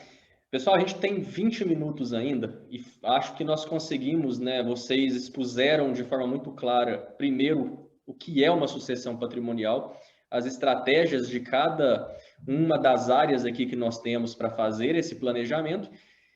Pessoal, a gente tem 20 minutos ainda e acho que nós conseguimos, né? Vocês expuseram de forma muito clara, primeiro, o que é uma sucessão patrimonial, as estratégias de cada uma das áreas aqui que nós temos para fazer esse planejamento.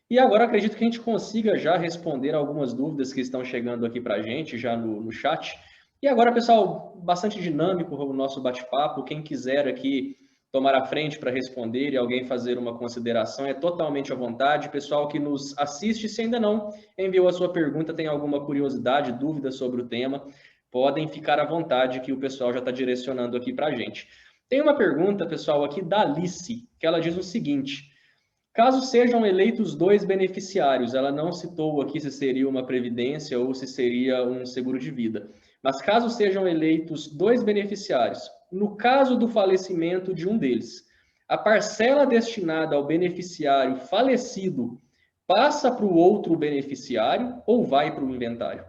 E agora acredito que a gente consiga já responder algumas dúvidas que estão chegando aqui para a gente, já no chat. E agora, pessoal, bastante dinâmico o nosso bate-papo. Quem quiser aqui tomar a frente para responder e alguém fazer uma consideração, é totalmente à vontade. Pessoal que nos assiste, se ainda não enviou a sua pergunta, tem alguma curiosidade, dúvida sobre o tema, podem ficar à vontade que o pessoal já está direcionando aqui para a gente. Tem uma pergunta, pessoal, aqui da Alice, que ela diz o seguinte: caso sejam eleitos 2 beneficiários, ela não citou aqui se seria uma previdência ou se seria um seguro de vida, mas caso sejam eleitos 2 beneficiários, no caso do falecimento de um deles, a parcela destinada ao beneficiário falecido passa para o outro beneficiário ou vai para o inventário?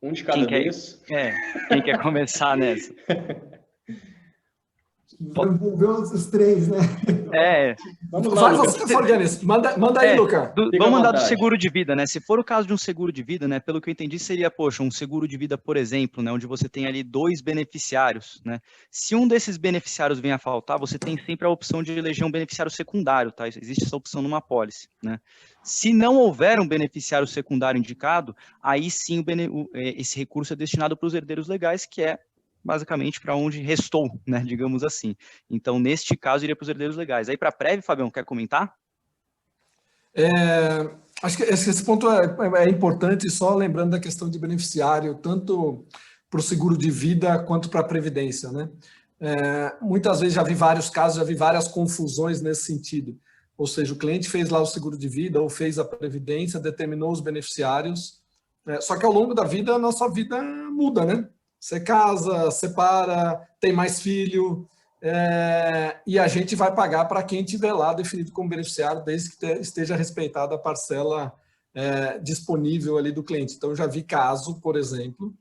Um de cada vez. Quem quer começar nessa? vai envolver os três, né? Vamos lá, Vai Lucas. você, Forganes. Manda aí, Luca. Vamos mandar do seguro de vida, né? Se for o caso de um seguro de vida, né? Pelo que eu entendi, seria, poxa, um seguro de vida, por exemplo, né? Onde você tem ali 2 beneficiários, né? Se um desses beneficiários vem a faltar, você tem sempre a opção de eleger um beneficiário secundário, tá? Existe essa opção numa apólice, né? Se não houver um beneficiário secundário indicado, aí sim esse recurso é destinado para os herdeiros legais, que é basicamente para onde restou, né, digamos assim. Então, neste caso, iria para os herdeiros legais. Aí, para a Prev, Fabião, quer comentar? Acho que esse ponto é importante, só lembrando da questão de beneficiário, tanto para o seguro de vida quanto para a Previdência, né? Muitas vezes já vi vários casos, já vi várias confusões nesse sentido. Ou seja, o cliente fez lá o seguro de vida ou fez a Previdência, determinou os beneficiários, só que ao longo da vida, a nossa vida muda, né? Você casa, separa, tem mais filho, e a gente vai pagar para quem tiver lá definido como beneficiário, desde que esteja respeitada a parcela disponível ali do cliente. Então, eu já vi caso, por exemplo,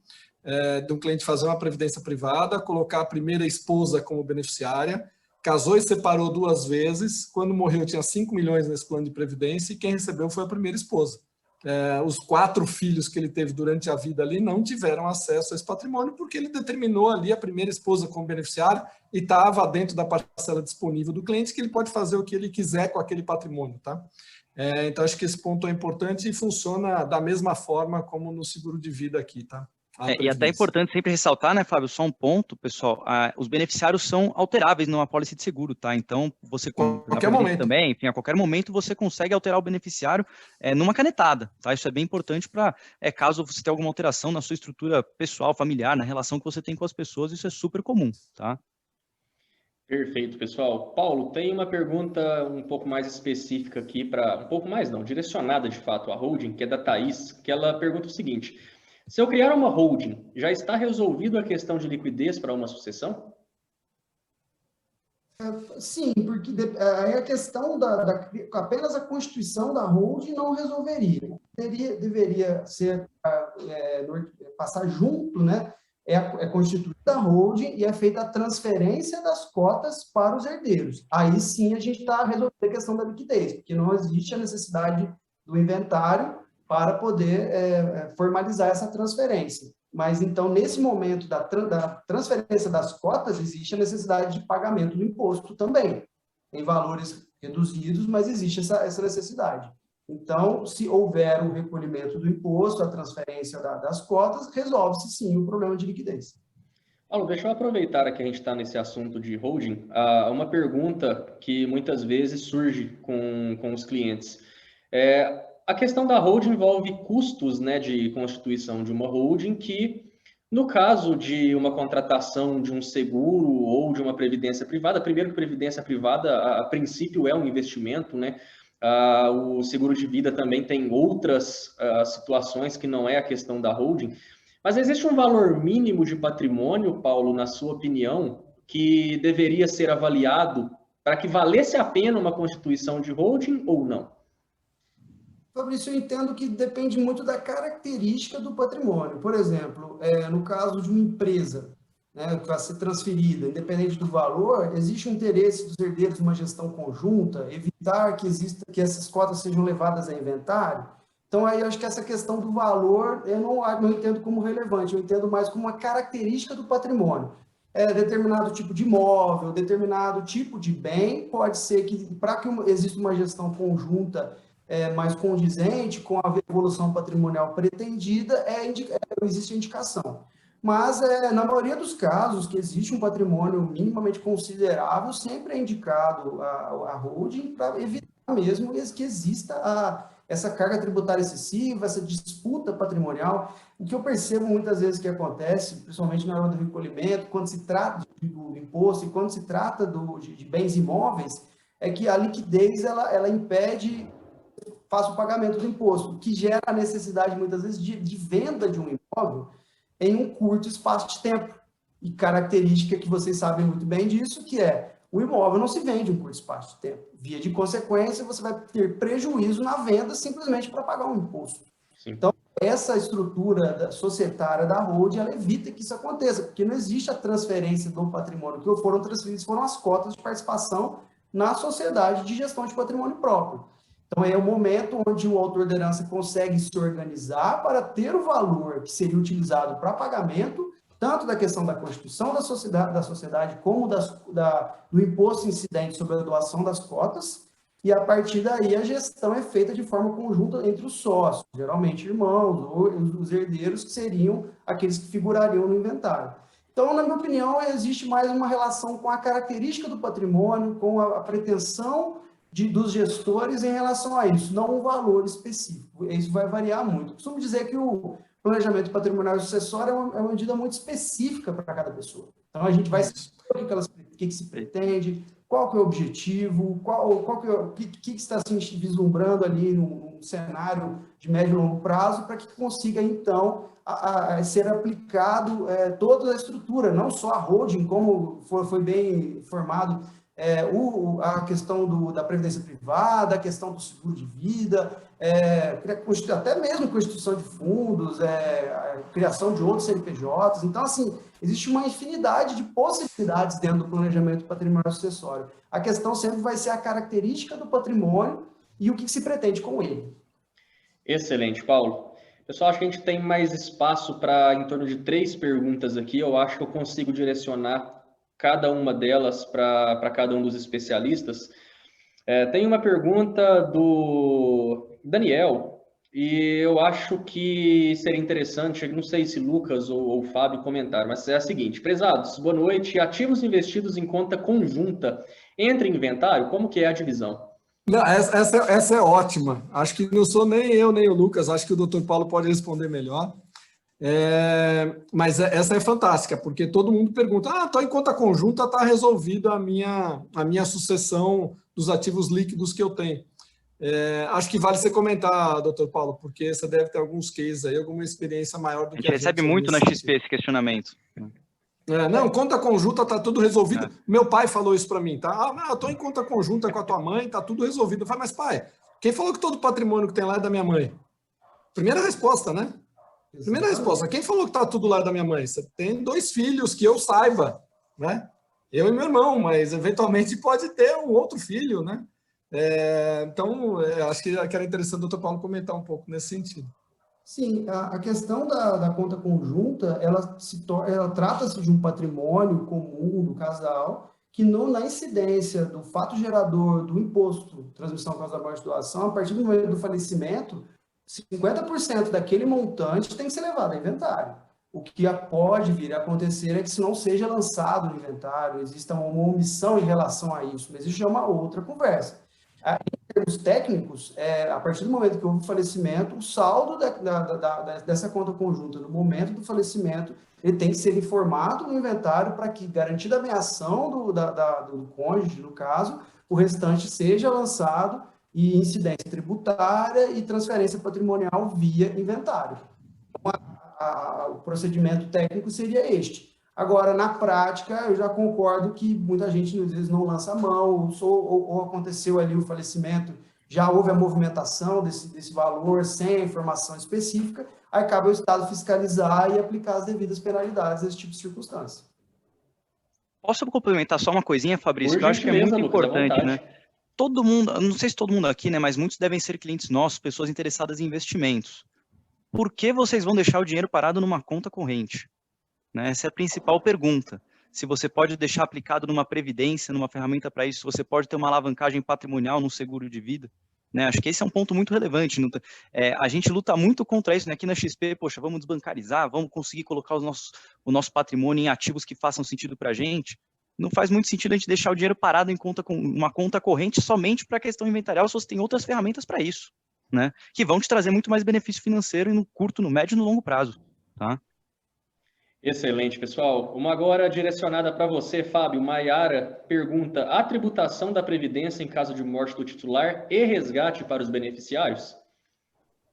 de um cliente fazer uma previdência privada, colocar a primeira esposa como beneficiária, casou e separou 2 vezes, quando morreu tinha 5 milhões nesse plano de previdência e quem recebeu foi a primeira esposa. Os 4 filhos que ele teve durante a vida ali não tiveram acesso a esse patrimônio porque ele determinou ali a primeira esposa como beneficiário e estava dentro da parcela disponível do cliente que ele pode fazer o que ele quiser com aquele patrimônio, tá? Então, acho que esse ponto é importante e funciona da mesma forma como no seguro de vida aqui, tá? E até é importante sempre ressaltar, né, Fábio, só um ponto, pessoal, os beneficiários são alteráveis numa apólice de seguro, tá? Então, você qualquer momento também, enfim, a qualquer momento você consegue alterar o beneficiário numa canetada, tá? Isso é bem importante para, caso você tenha alguma alteração na sua estrutura pessoal, familiar, na relação que você tem com as pessoas, isso é super comum, tá? Perfeito, pessoal. Paulo, tem uma pergunta um pouco mais específica aqui, um pouco mais não, direcionada de fato à holding, que é da Thaís, que ela pergunta o seguinte: se eu criar uma holding, já está resolvido a questão de liquidez para uma sucessão? Sim, porque aí a questão apenas a constituição da holding não resolveria. Deveria ser passar junto, né? É constituída a holding e é feita a transferência das cotas para os herdeiros. Aí sim a gente está resolvendo a questão da liquidez, porque não existe a necessidade do inventário para poder formalizar essa transferência. Mas, então, nesse momento da transferência das cotas, existe a necessidade de pagamento do imposto também, em valores reduzidos, mas existe essa necessidade. Então, se houver o recolhimento do imposto, a transferência das cotas, resolve-se sim o problema de liquidez. Paulo, deixa eu aproveitar que a gente está nesse assunto de holding, uma pergunta que muitas vezes surge com os clientes. A questão da holding envolve custos, né, de constituição de uma holding que, no caso de uma contratação de um seguro ou de uma previdência privada, primeiro que previdência privada, a princípio, é um investimento, né? O seguro de vida também tem outras situações que não é a questão da holding. Mas existe um valor mínimo de patrimônio, Paulo, na sua opinião, que deveria ser avaliado para que valesse a pena uma constituição de holding ou não? Fabrício, eu entendo que depende muito da característica do patrimônio. Por exemplo, no caso de uma empresa, né, que vai ser transferida, independente do valor, existe um interesse dos herdeiros de uma gestão conjunta, evitar que essas cotas sejam levadas a inventário. Então, aí eu acho que essa questão do valor, eu não entendo como relevante, eu entendo mais como uma característica do patrimônio. Determinado tipo de imóvel, determinado tipo de bem, pode ser que, para que exista uma gestão conjunta mais condizente com a evolução patrimonial pretendida, existe a indicação. Mas, na maioria dos casos que existe um patrimônio minimamente considerável, sempre é indicado a holding para evitar mesmo que exista essa carga tributária excessiva, essa disputa patrimonial. O que eu percebo muitas vezes que acontece, principalmente na hora do recolhimento, quando se trata do imposto e quando se trata de bens imóveis, é que a liquidez ela impede faça o pagamento do imposto, o que gera a necessidade, muitas vezes, de venda de um imóvel em um curto espaço de tempo. E característica que vocês sabem muito bem disso, que o imóvel não se vende em um curto espaço de tempo. Via de consequência, você vai ter prejuízo na venda simplesmente para pagar um imposto. Sim. Então, essa estrutura societária da holding, ela evita que isso aconteça, porque não existe a transferência do patrimônio. O que foram transferidas foram as cotas de participação na sociedade de gestão de patrimônio próprio. Então, é o momento onde o autor da herança consegue se organizar para ter o valor que seria utilizado para pagamento, tanto da questão da constituição da sociedade como do imposto incidente sobre a doação das cotas, e a partir daí a gestão é feita de forma conjunta entre os sócios, geralmente irmãos ou os herdeiros, que seriam aqueles que figurariam no inventário. Então, na minha opinião, existe mais uma relação com a característica do patrimônio, com a pretensão dos gestores em relação a isso, não um valor específico. Isso vai variar muito. Eu costumo dizer que o planejamento patrimonial sucessório é uma medida muito específica para cada pessoa. Então, a gente vai saber o que se pretende, qual que é o objetivo, o que está se vislumbrando ali num cenário de médio e longo prazo, para que consiga, então, ser aplicado toda a estrutura, não só a holding, como foi bem informado, a questão da previdência privada, a questão do seguro de vida, até mesmo constituição de fundos, criação de outros CNPJs. Então, assim, existe uma infinidade de possibilidades dentro do planejamento patrimonial sucessório. A questão sempre vai ser a característica do patrimônio e o que se pretende com ele. Excelente, Paulo. Pessoal, acho que a gente tem mais espaço para em torno de 3 perguntas aqui. Eu acho que eu consigo direcionar cada uma delas para cada um dos especialistas. Tem uma pergunta do Daniel, e eu acho que seria interessante, não sei se Lucas ou Fábio comentaram, mas é a seguinte: prezados, boa noite. Ativos investidos em conta conjunta entra em inventário? Como que é a divisão? Não, essa é ótima. Acho que não sou nem eu, nem o Lucas, acho que o doutor Paulo pode responder melhor. Mas essa é fantástica, porque todo mundo pergunta, estou em conta conjunta, está resolvida a minha sucessão dos ativos líquidos que eu tenho. Acho que vale você comentar, doutor Paulo, porque você deve ter alguns cases aí, alguma experiência maior do que a gente. Recebe muito na XP esse questionamento. Não, conta conjunta, está tudo resolvido. Meu pai falou isso para mim, tá? Eu estou em conta conjunta com a tua mãe, está tudo resolvido. Eu falei, mas pai, quem falou que todo o patrimônio que tem lá é da minha mãe? Primeira resposta, né? Primeira resposta, quem falou que está tudo lá da minha mãe? Você tem 2 filhos, que eu saiba, né? Eu e meu irmão, mas eventualmente pode ter um outro filho, né? Então, acho que era interessante o doutor Paulo comentar um pouco nesse sentido. Sim, a questão da conta conjunta, ela trata-se de um patrimônio comum do casal, que na incidência do fato gerador do imposto, transmissão causa morte e doação, a partir do momento do falecimento, 50% daquele montante tem que ser levado a inventário. O que pode vir a acontecer é que se não seja lançado no inventário, exista uma omissão em relação a isso, mas isso já é uma outra conversa. Em termos técnicos, a partir do momento que houve o falecimento, o saldo dessa conta conjunta no momento do falecimento, ele tem que ser informado no inventário para que, garantida a meação do cônjuge, no caso, o restante seja lançado e incidência tributária e transferência patrimonial via inventário. Então, o procedimento técnico seria este. Agora, na prática, eu já concordo que muita gente, às vezes, não lança a mão, ou aconteceu ali o falecimento, já houve a movimentação desse valor sem a informação específica, aí cabe ao Estado fiscalizar e aplicar as devidas penalidades nesse tipo de circunstância. Posso complementar só uma coisinha, Fabrício? Que eu acho que é muito importante, né? Todo mundo, não sei se todo mundo aqui, né, mas muitos devem ser clientes nossos, pessoas interessadas em investimentos. Por que vocês vão deixar o dinheiro parado numa conta corrente? Né? Essa é a principal pergunta. Se você pode deixar aplicado numa previdência, numa ferramenta para isso, se você pode ter uma alavancagem patrimonial num seguro de vida. Né? Acho que esse é um ponto muito relevante. A gente luta muito contra isso, né? Aqui na XP, poxa, vamos desbancarizar, vamos conseguir colocar o nosso patrimônio em ativos que façam sentido para a gente. Não faz muito sentido a gente deixar o dinheiro parado em uma conta corrente somente para a questão inventarial, se você tem outras ferramentas para isso, né? Que vão te trazer muito mais benefício financeiro no curto, no médio e no longo prazo. Tá? Excelente, pessoal. Uma agora direcionada para você, Fábio. Maiara pergunta: a tributação da Previdência em caso de morte do titular e resgate para os beneficiários?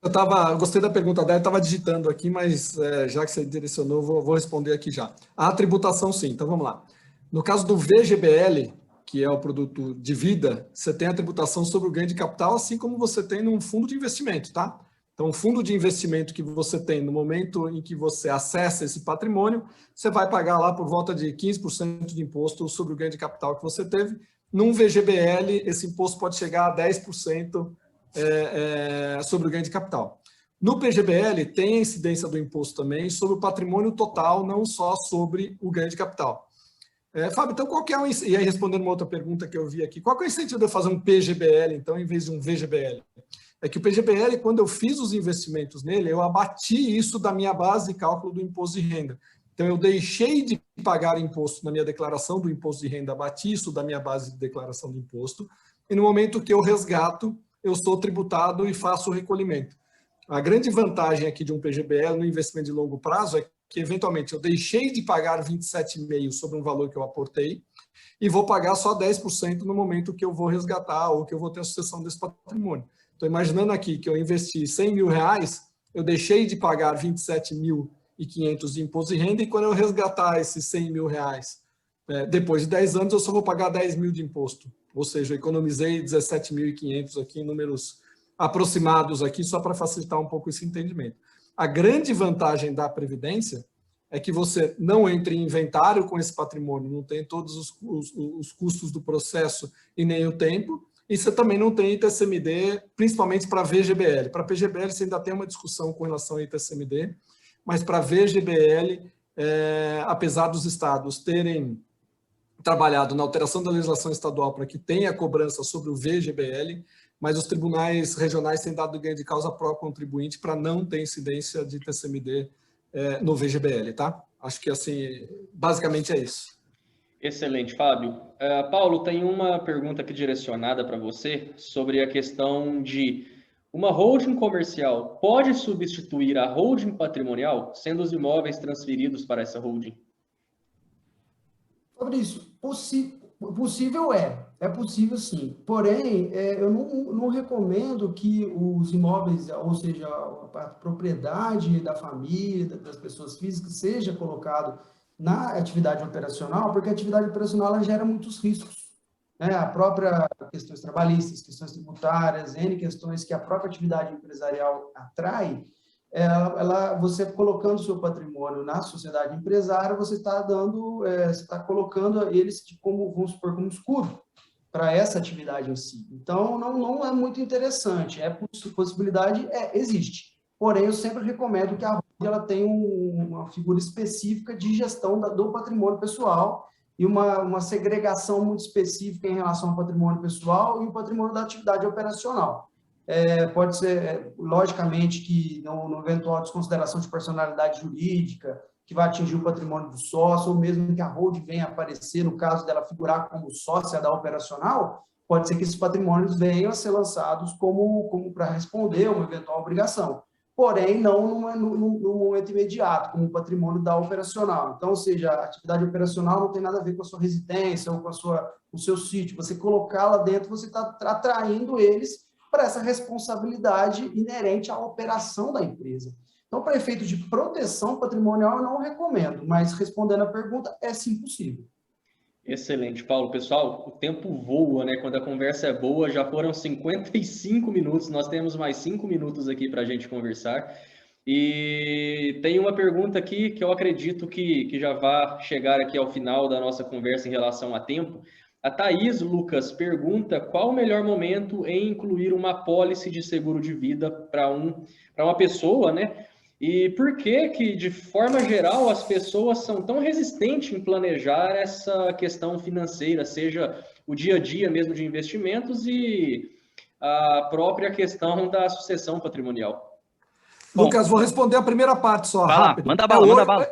Eu gostei da pergunta dela, estava digitando aqui, mas já que você direcionou, vou responder aqui já. A tributação, sim. Então, vamos lá. No caso do VGBL, que é o produto de vida, você tem a tributação sobre o ganho de capital, assim como você tem num fundo de investimento, tá? Então, o fundo de investimento que você tem no momento em que você acessa esse patrimônio, você vai pagar lá por volta de 15% de imposto sobre o ganho de capital que você teve. Num VGBL, esse imposto pode chegar a 10% sobre o ganho de capital. No PGBL, tem a incidência do imposto também sobre o patrimônio total, não só sobre o ganho de capital. Fábio, então qual que é e aí respondendo uma outra pergunta que eu vi aqui, qual que é o incentivo de eu fazer um PGBL, então, em vez de um VGBL? É que o PGBL, quando eu fiz os investimentos nele, eu abati isso da minha base de cálculo do imposto de renda. Então, eu deixei de pagar imposto na minha declaração do imposto de renda, abati isso da minha base de declaração de imposto, e no momento que eu resgato, eu sou tributado e faço o recolhimento. A grande vantagem aqui de um PGBL no investimento de longo prazo é que, eventualmente, eu deixei de pagar 27,5% sobre um valor que eu aportei e vou pagar só 10% no momento que eu vou resgatar ou que eu vou ter a sucessão desse patrimônio. Estou imaginando aqui que eu investi R$100 mil, eu deixei de pagar 27.500 de imposto de renda e quando eu resgatar esses R$100 mil, depois de 10 anos, eu só vou pagar 10 mil de imposto. Ou seja, eu economizei 17.500 aqui em números aproximados aqui, só para facilitar um pouco esse entendimento. A grande vantagem da Previdência é que você não entra em inventário com esse patrimônio, não tem todos os custos do processo e nem o tempo, e você também não tem ITCMD, principalmente para VGBL. Para PGBL você ainda tem uma discussão com relação ao ITCMD, mas para VGBL, apesar dos estados terem trabalhado na alteração da legislação estadual para que tenha cobrança sobre o VGBL, mas os tribunais regionais têm dado ganho de causa pró contribuinte para não ter incidência de ITCMD no VGBL, tá? Acho que, assim, basicamente é isso. Excelente, Fábio. Paulo, tem uma pergunta aqui direcionada para você sobre a questão de uma holding comercial pode substituir a holding patrimonial, sendo os imóveis transferidos para essa holding? Fabrício, possível é possível sim, porém, eu não recomendo que os imóveis, ou seja, a propriedade da família, das pessoas físicas, seja colocado na atividade operacional, porque a atividade operacional ela gera muitos riscos, né? A própria questões trabalhistas, questões tributárias, N questões que a própria atividade empresarial atrai, você colocando o seu patrimônio na sociedade empresária, você está colocando eles como, vamos supor, como escudo para essa atividade em si. Então, não é muito interessante. Possibilidade existe. Porém, eu sempre recomendo que a ela tenha uma figura específica de gestão do patrimônio pessoal e uma segregação muito específica em relação ao patrimônio pessoal e o patrimônio da atividade operacional. Pode ser, logicamente, que no eventual desconsideração de personalidade jurídica, que vai atingir o patrimônio do sócio, ou mesmo que a holding venha aparecer, no caso dela figurar como sócia da operacional, pode ser que esses patrimônios venham a ser lançados como para responder a uma eventual obrigação. Porém, não no momento imediato, como patrimônio da operacional. Então, ou seja, a atividade operacional não tem nada a ver com a sua residência ou com o seu sítio. Você colocar lá dentro, você está atraindo eles para essa responsabilidade inerente à operação da empresa. Então, para efeito de proteção patrimonial, eu não recomendo, mas respondendo a pergunta, é sim possível. Excelente, Paulo. Pessoal, o tempo voa, né? Quando a conversa é boa, já foram 55 minutos, nós temos mais 5 minutos aqui para a gente conversar. E tem uma pergunta aqui que eu acredito que já vai chegar aqui ao final da nossa conversa em relação a tempo. A Thaís Lucas pergunta qual o melhor momento em incluir uma apólice de seguro de vida para uma pessoa, né? E por que, de forma geral, as pessoas são tão resistentes em planejar essa questão financeira, seja o dia a dia mesmo de investimentos e a própria questão da sucessão patrimonial? Lucas, vou responder a primeira parte só, rápido. Manda bala, manda bala.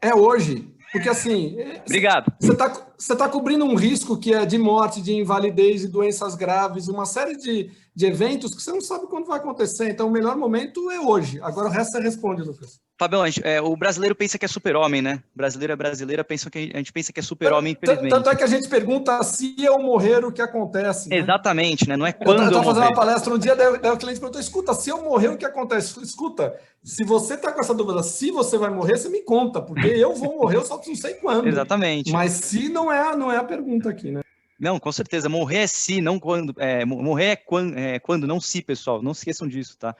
É hoje, porque assim... Obrigado. Você está cobrindo um risco que é de morte, de invalidez, de doenças graves, uma série de eventos que você não sabe quando vai acontecer. Então, o melhor momento é hoje. Agora, o resto você responde, Lucas. Fabião, o brasileiro pensa que é super-homem, né? Brasileiro é brasileira, a gente pensa que é super-homem, infelizmente. Tanto é que a gente pergunta se eu morrer, o que acontece. Né? Exatamente, né? Não é quando eu estava fazendo morrer. uma palestra um dia, daí o cliente perguntou, escuta, se eu morrer, o que acontece? Escuta, se você está com essa dúvida, se você vai morrer, você me conta, porque eu vou morrer, eu só não sei quando. Exatamente. Mas se não é a pergunta aqui, né? Não, com certeza. Morrer é se, não quando. Morrer é quando, não se, pessoal. Não se esqueçam disso, tá?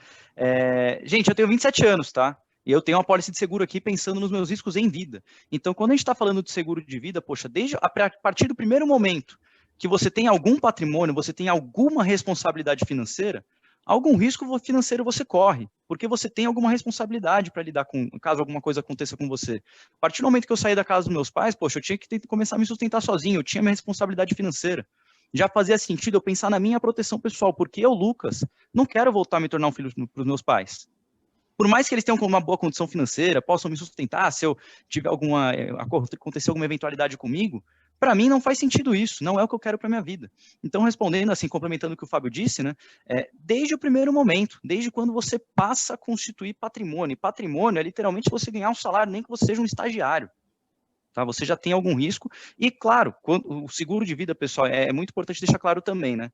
Gente, eu tenho 27 anos, tá? E eu tenho uma pólice de seguro aqui pensando nos meus riscos em vida. Então, quando a gente está falando de seguro de vida, poxa, a partir do primeiro momento que você tem algum patrimônio, você tem alguma responsabilidade financeira, algum risco financeiro você corre, porque você tem alguma responsabilidade para lidar com, caso alguma coisa aconteça com você. A partir do momento que eu saí da casa dos meus pais, poxa, eu tinha que começar a me sustentar sozinho, eu tinha minha responsabilidade financeira. Já fazia sentido eu pensar na minha proteção pessoal, porque eu, Lucas, não quero voltar a me tornar um filho para os meus pais. Por mais que eles tenham uma boa condição financeira, possam me sustentar, se eu tiver acontecer alguma eventualidade comigo, para mim não faz sentido isso, não é o que eu quero para minha vida. Então, respondendo assim, complementando o que o Fábio disse, né, desde o primeiro momento, desde quando você passa a constituir patrimônio, e patrimônio é literalmente você ganhar um salário, nem que você seja um estagiário. Tá? Você já tem algum risco, e claro, o seguro de vida, pessoal, é muito importante deixar claro também, né?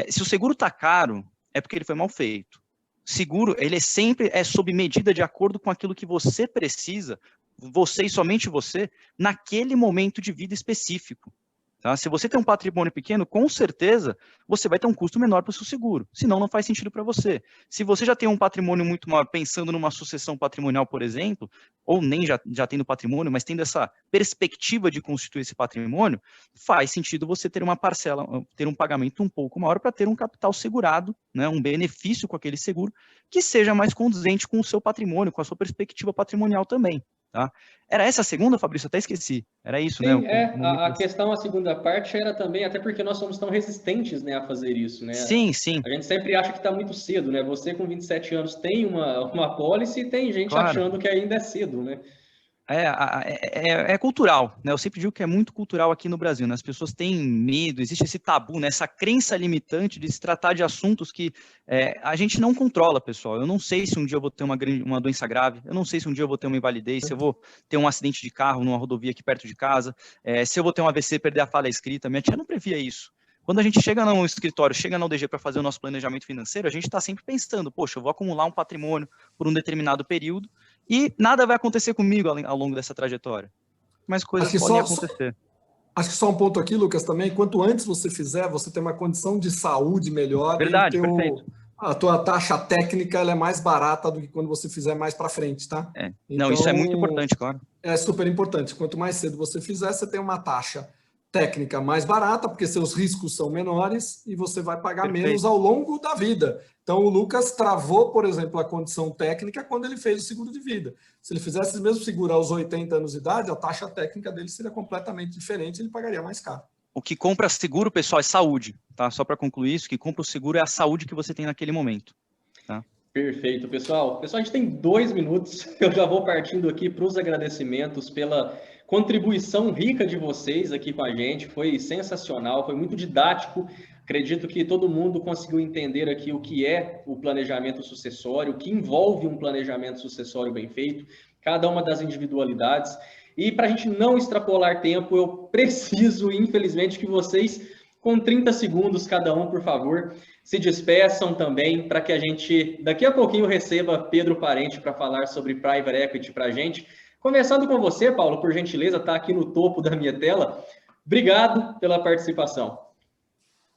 Se o seguro está caro, é porque ele foi mal feito. Seguro, ele sempre é sob medida de acordo com aquilo que você precisa, você e somente você, naquele momento de vida específico. Tá? Se você tem um patrimônio pequeno, com certeza você vai ter um custo menor para o seu seguro, senão não faz sentido para você. Se você já tem um patrimônio muito maior, pensando numa sucessão patrimonial, por exemplo, ou nem já tendo patrimônio, mas tendo essa perspectiva de constituir esse patrimônio, faz sentido você ter uma parcela, ter um pagamento um pouco maior para ter um capital segurado, né, um benefício com aquele seguro, que seja mais condizente com o seu patrimônio, com a sua perspectiva patrimonial também. Tá? Era essa a segunda, Fabrício? Até esqueci. Era isso, sim, né? A questão, a segunda parte era também, até porque nós somos tão resistentes, né, a fazer isso, né? Sim, sim. A gente sempre acha que está muito cedo, né? Você com 27 anos tem uma pólice e tem gente Claro. achando que ainda é cedo, né? É cultural, né? Eu sempre digo que é muito cultural aqui no Brasil, né? As pessoas têm medo, existe esse tabu, né? Essa crença limitante de se tratar de assuntos que a gente não controla, pessoal. Eu não sei se um dia eu vou ter uma doença grave, eu não sei se um dia eu vou ter uma invalidez, se eu vou ter um acidente de carro numa rodovia aqui perto de casa, se eu vou ter um AVC, perder a fala escrita. Minha tia não previa isso. Quando a gente chega no escritório, chega na UDG para fazer o nosso planejamento financeiro, a gente está sempre pensando, poxa, eu vou acumular um patrimônio por um determinado período e nada vai acontecer comigo ao longo dessa trajetória. Mas coisas podem acontecer. Acho que só um ponto aqui, Lucas, também, quanto antes você fizer, você tem uma condição de saúde melhor. Verdade, perfeito. A tua taxa técnica ela é mais barata do que quando você fizer mais para frente, tá? Então, isso é muito importante, claro. É super importante. Quanto mais cedo você fizer, você tem uma taxa técnica mais barata, porque seus riscos são menores e você vai pagar menos ao longo da vida. Então, o Lucas travou, por exemplo, a condição técnica quando ele fez o seguro de vida. Se ele fizesse o mesmo seguro aos 80 anos de idade, a taxa técnica dele seria completamente diferente e ele pagaria mais caro. O que compra seguro, pessoal, é saúde, tá? Só para concluir isso, o que compra o seguro é a saúde que você tem naquele momento, tá? Perfeito, pessoal. Pessoal, a gente tem 2 minutos. Eu já vou partindo aqui para os agradecimentos pela contribuição rica de vocês aqui com a gente. Foi sensacional, foi muito didático. Acredito que todo mundo conseguiu entender aqui o que é o planejamento sucessório, o que envolve um planejamento sucessório bem feito, cada uma das individualidades. E para a gente não extrapolar tempo, eu preciso, infelizmente, que vocês, com 30 segundos cada um, por favor, se despeçam também, para que a gente, daqui a pouquinho, receba Pedro Parente para falar sobre Private Equity para a gente. Começando com você, Paulo, por gentileza, está aqui no topo da minha tela. Obrigado pela participação.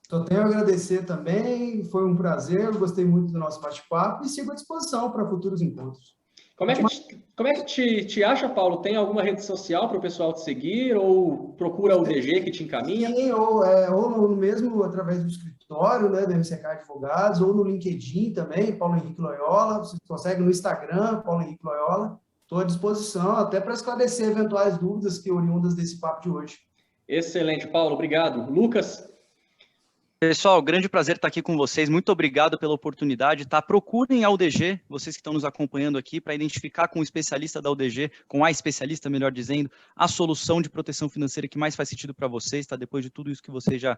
Só tenho a agradecer também, foi um prazer, eu gostei muito do nosso bate-papo e sigo à disposição para futuros encontros. Como é que te acha, Paulo? Tem alguma rede social para o pessoal te seguir ou procura o UDG que te encaminha? Sim, ou no mesmo através do escritório, né, do MCK Advogados, ou no LinkedIn também, Paulo Henrique Loyola, você consegue no Instagram, Paulo Henrique Loyola. Estou à disposição até para esclarecer eventuais dúvidas que oriundas desse papo de hoje. Excelente, Paulo, obrigado. Lucas? Pessoal, grande prazer estar aqui com vocês. Muito obrigado pela oportunidade, tá? Procurem a UDG, vocês que estão nos acompanhando aqui, para identificar com o especialista da UDG, com a especialista, melhor dizendo, a solução de proteção financeira que mais faz sentido para vocês, tá? Depois de tudo isso que vocês já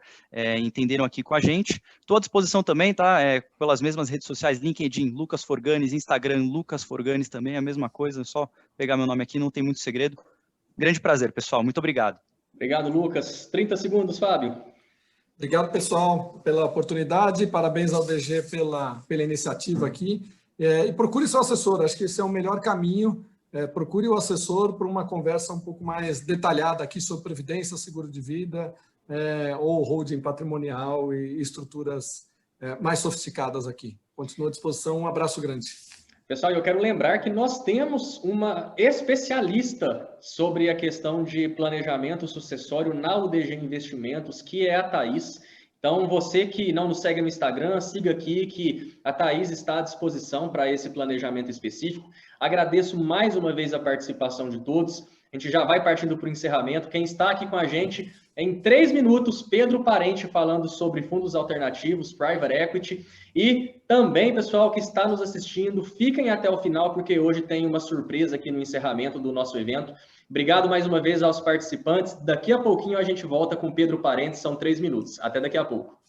entenderam aqui com a gente. Estou à disposição também, tá? Pelas mesmas redes sociais, LinkedIn, Lucas Forganes, Instagram, Lucas Forganes também, a mesma coisa, é só pegar meu nome aqui, não tem muito segredo. Grande prazer, pessoal. Muito obrigado. Obrigado, Lucas. 30 segundos, Fábio. Obrigado, pessoal, pela oportunidade. Parabéns ao DG pela iniciativa aqui. E procure seu assessor, acho que esse é o melhor caminho. Procure o assessor para uma conversa um pouco mais detalhada aqui sobre previdência, seguro de vida, ou holding patrimonial e estruturas mais sofisticadas aqui. Continuo à disposição, um abraço grande. Pessoal, eu quero lembrar que nós temos uma especialista sobre a questão de planejamento sucessório na UDG Investimentos, que é a Thaís. Então, você que não nos segue no Instagram, siga aqui que a Thaís está à disposição para esse planejamento específico. Agradeço mais uma vez a participação de todos. A gente já vai partindo para o encerramento. Quem está aqui com a gente, em 3 minutos, Pedro Parente falando sobre fundos alternativos, private equity. E também, pessoal que está nos assistindo, fiquem até o final, porque hoje tem uma surpresa aqui no encerramento do nosso evento. Obrigado mais uma vez aos participantes. Daqui a pouquinho a gente volta com Pedro Parente, são 3 minutos. Até daqui a pouco.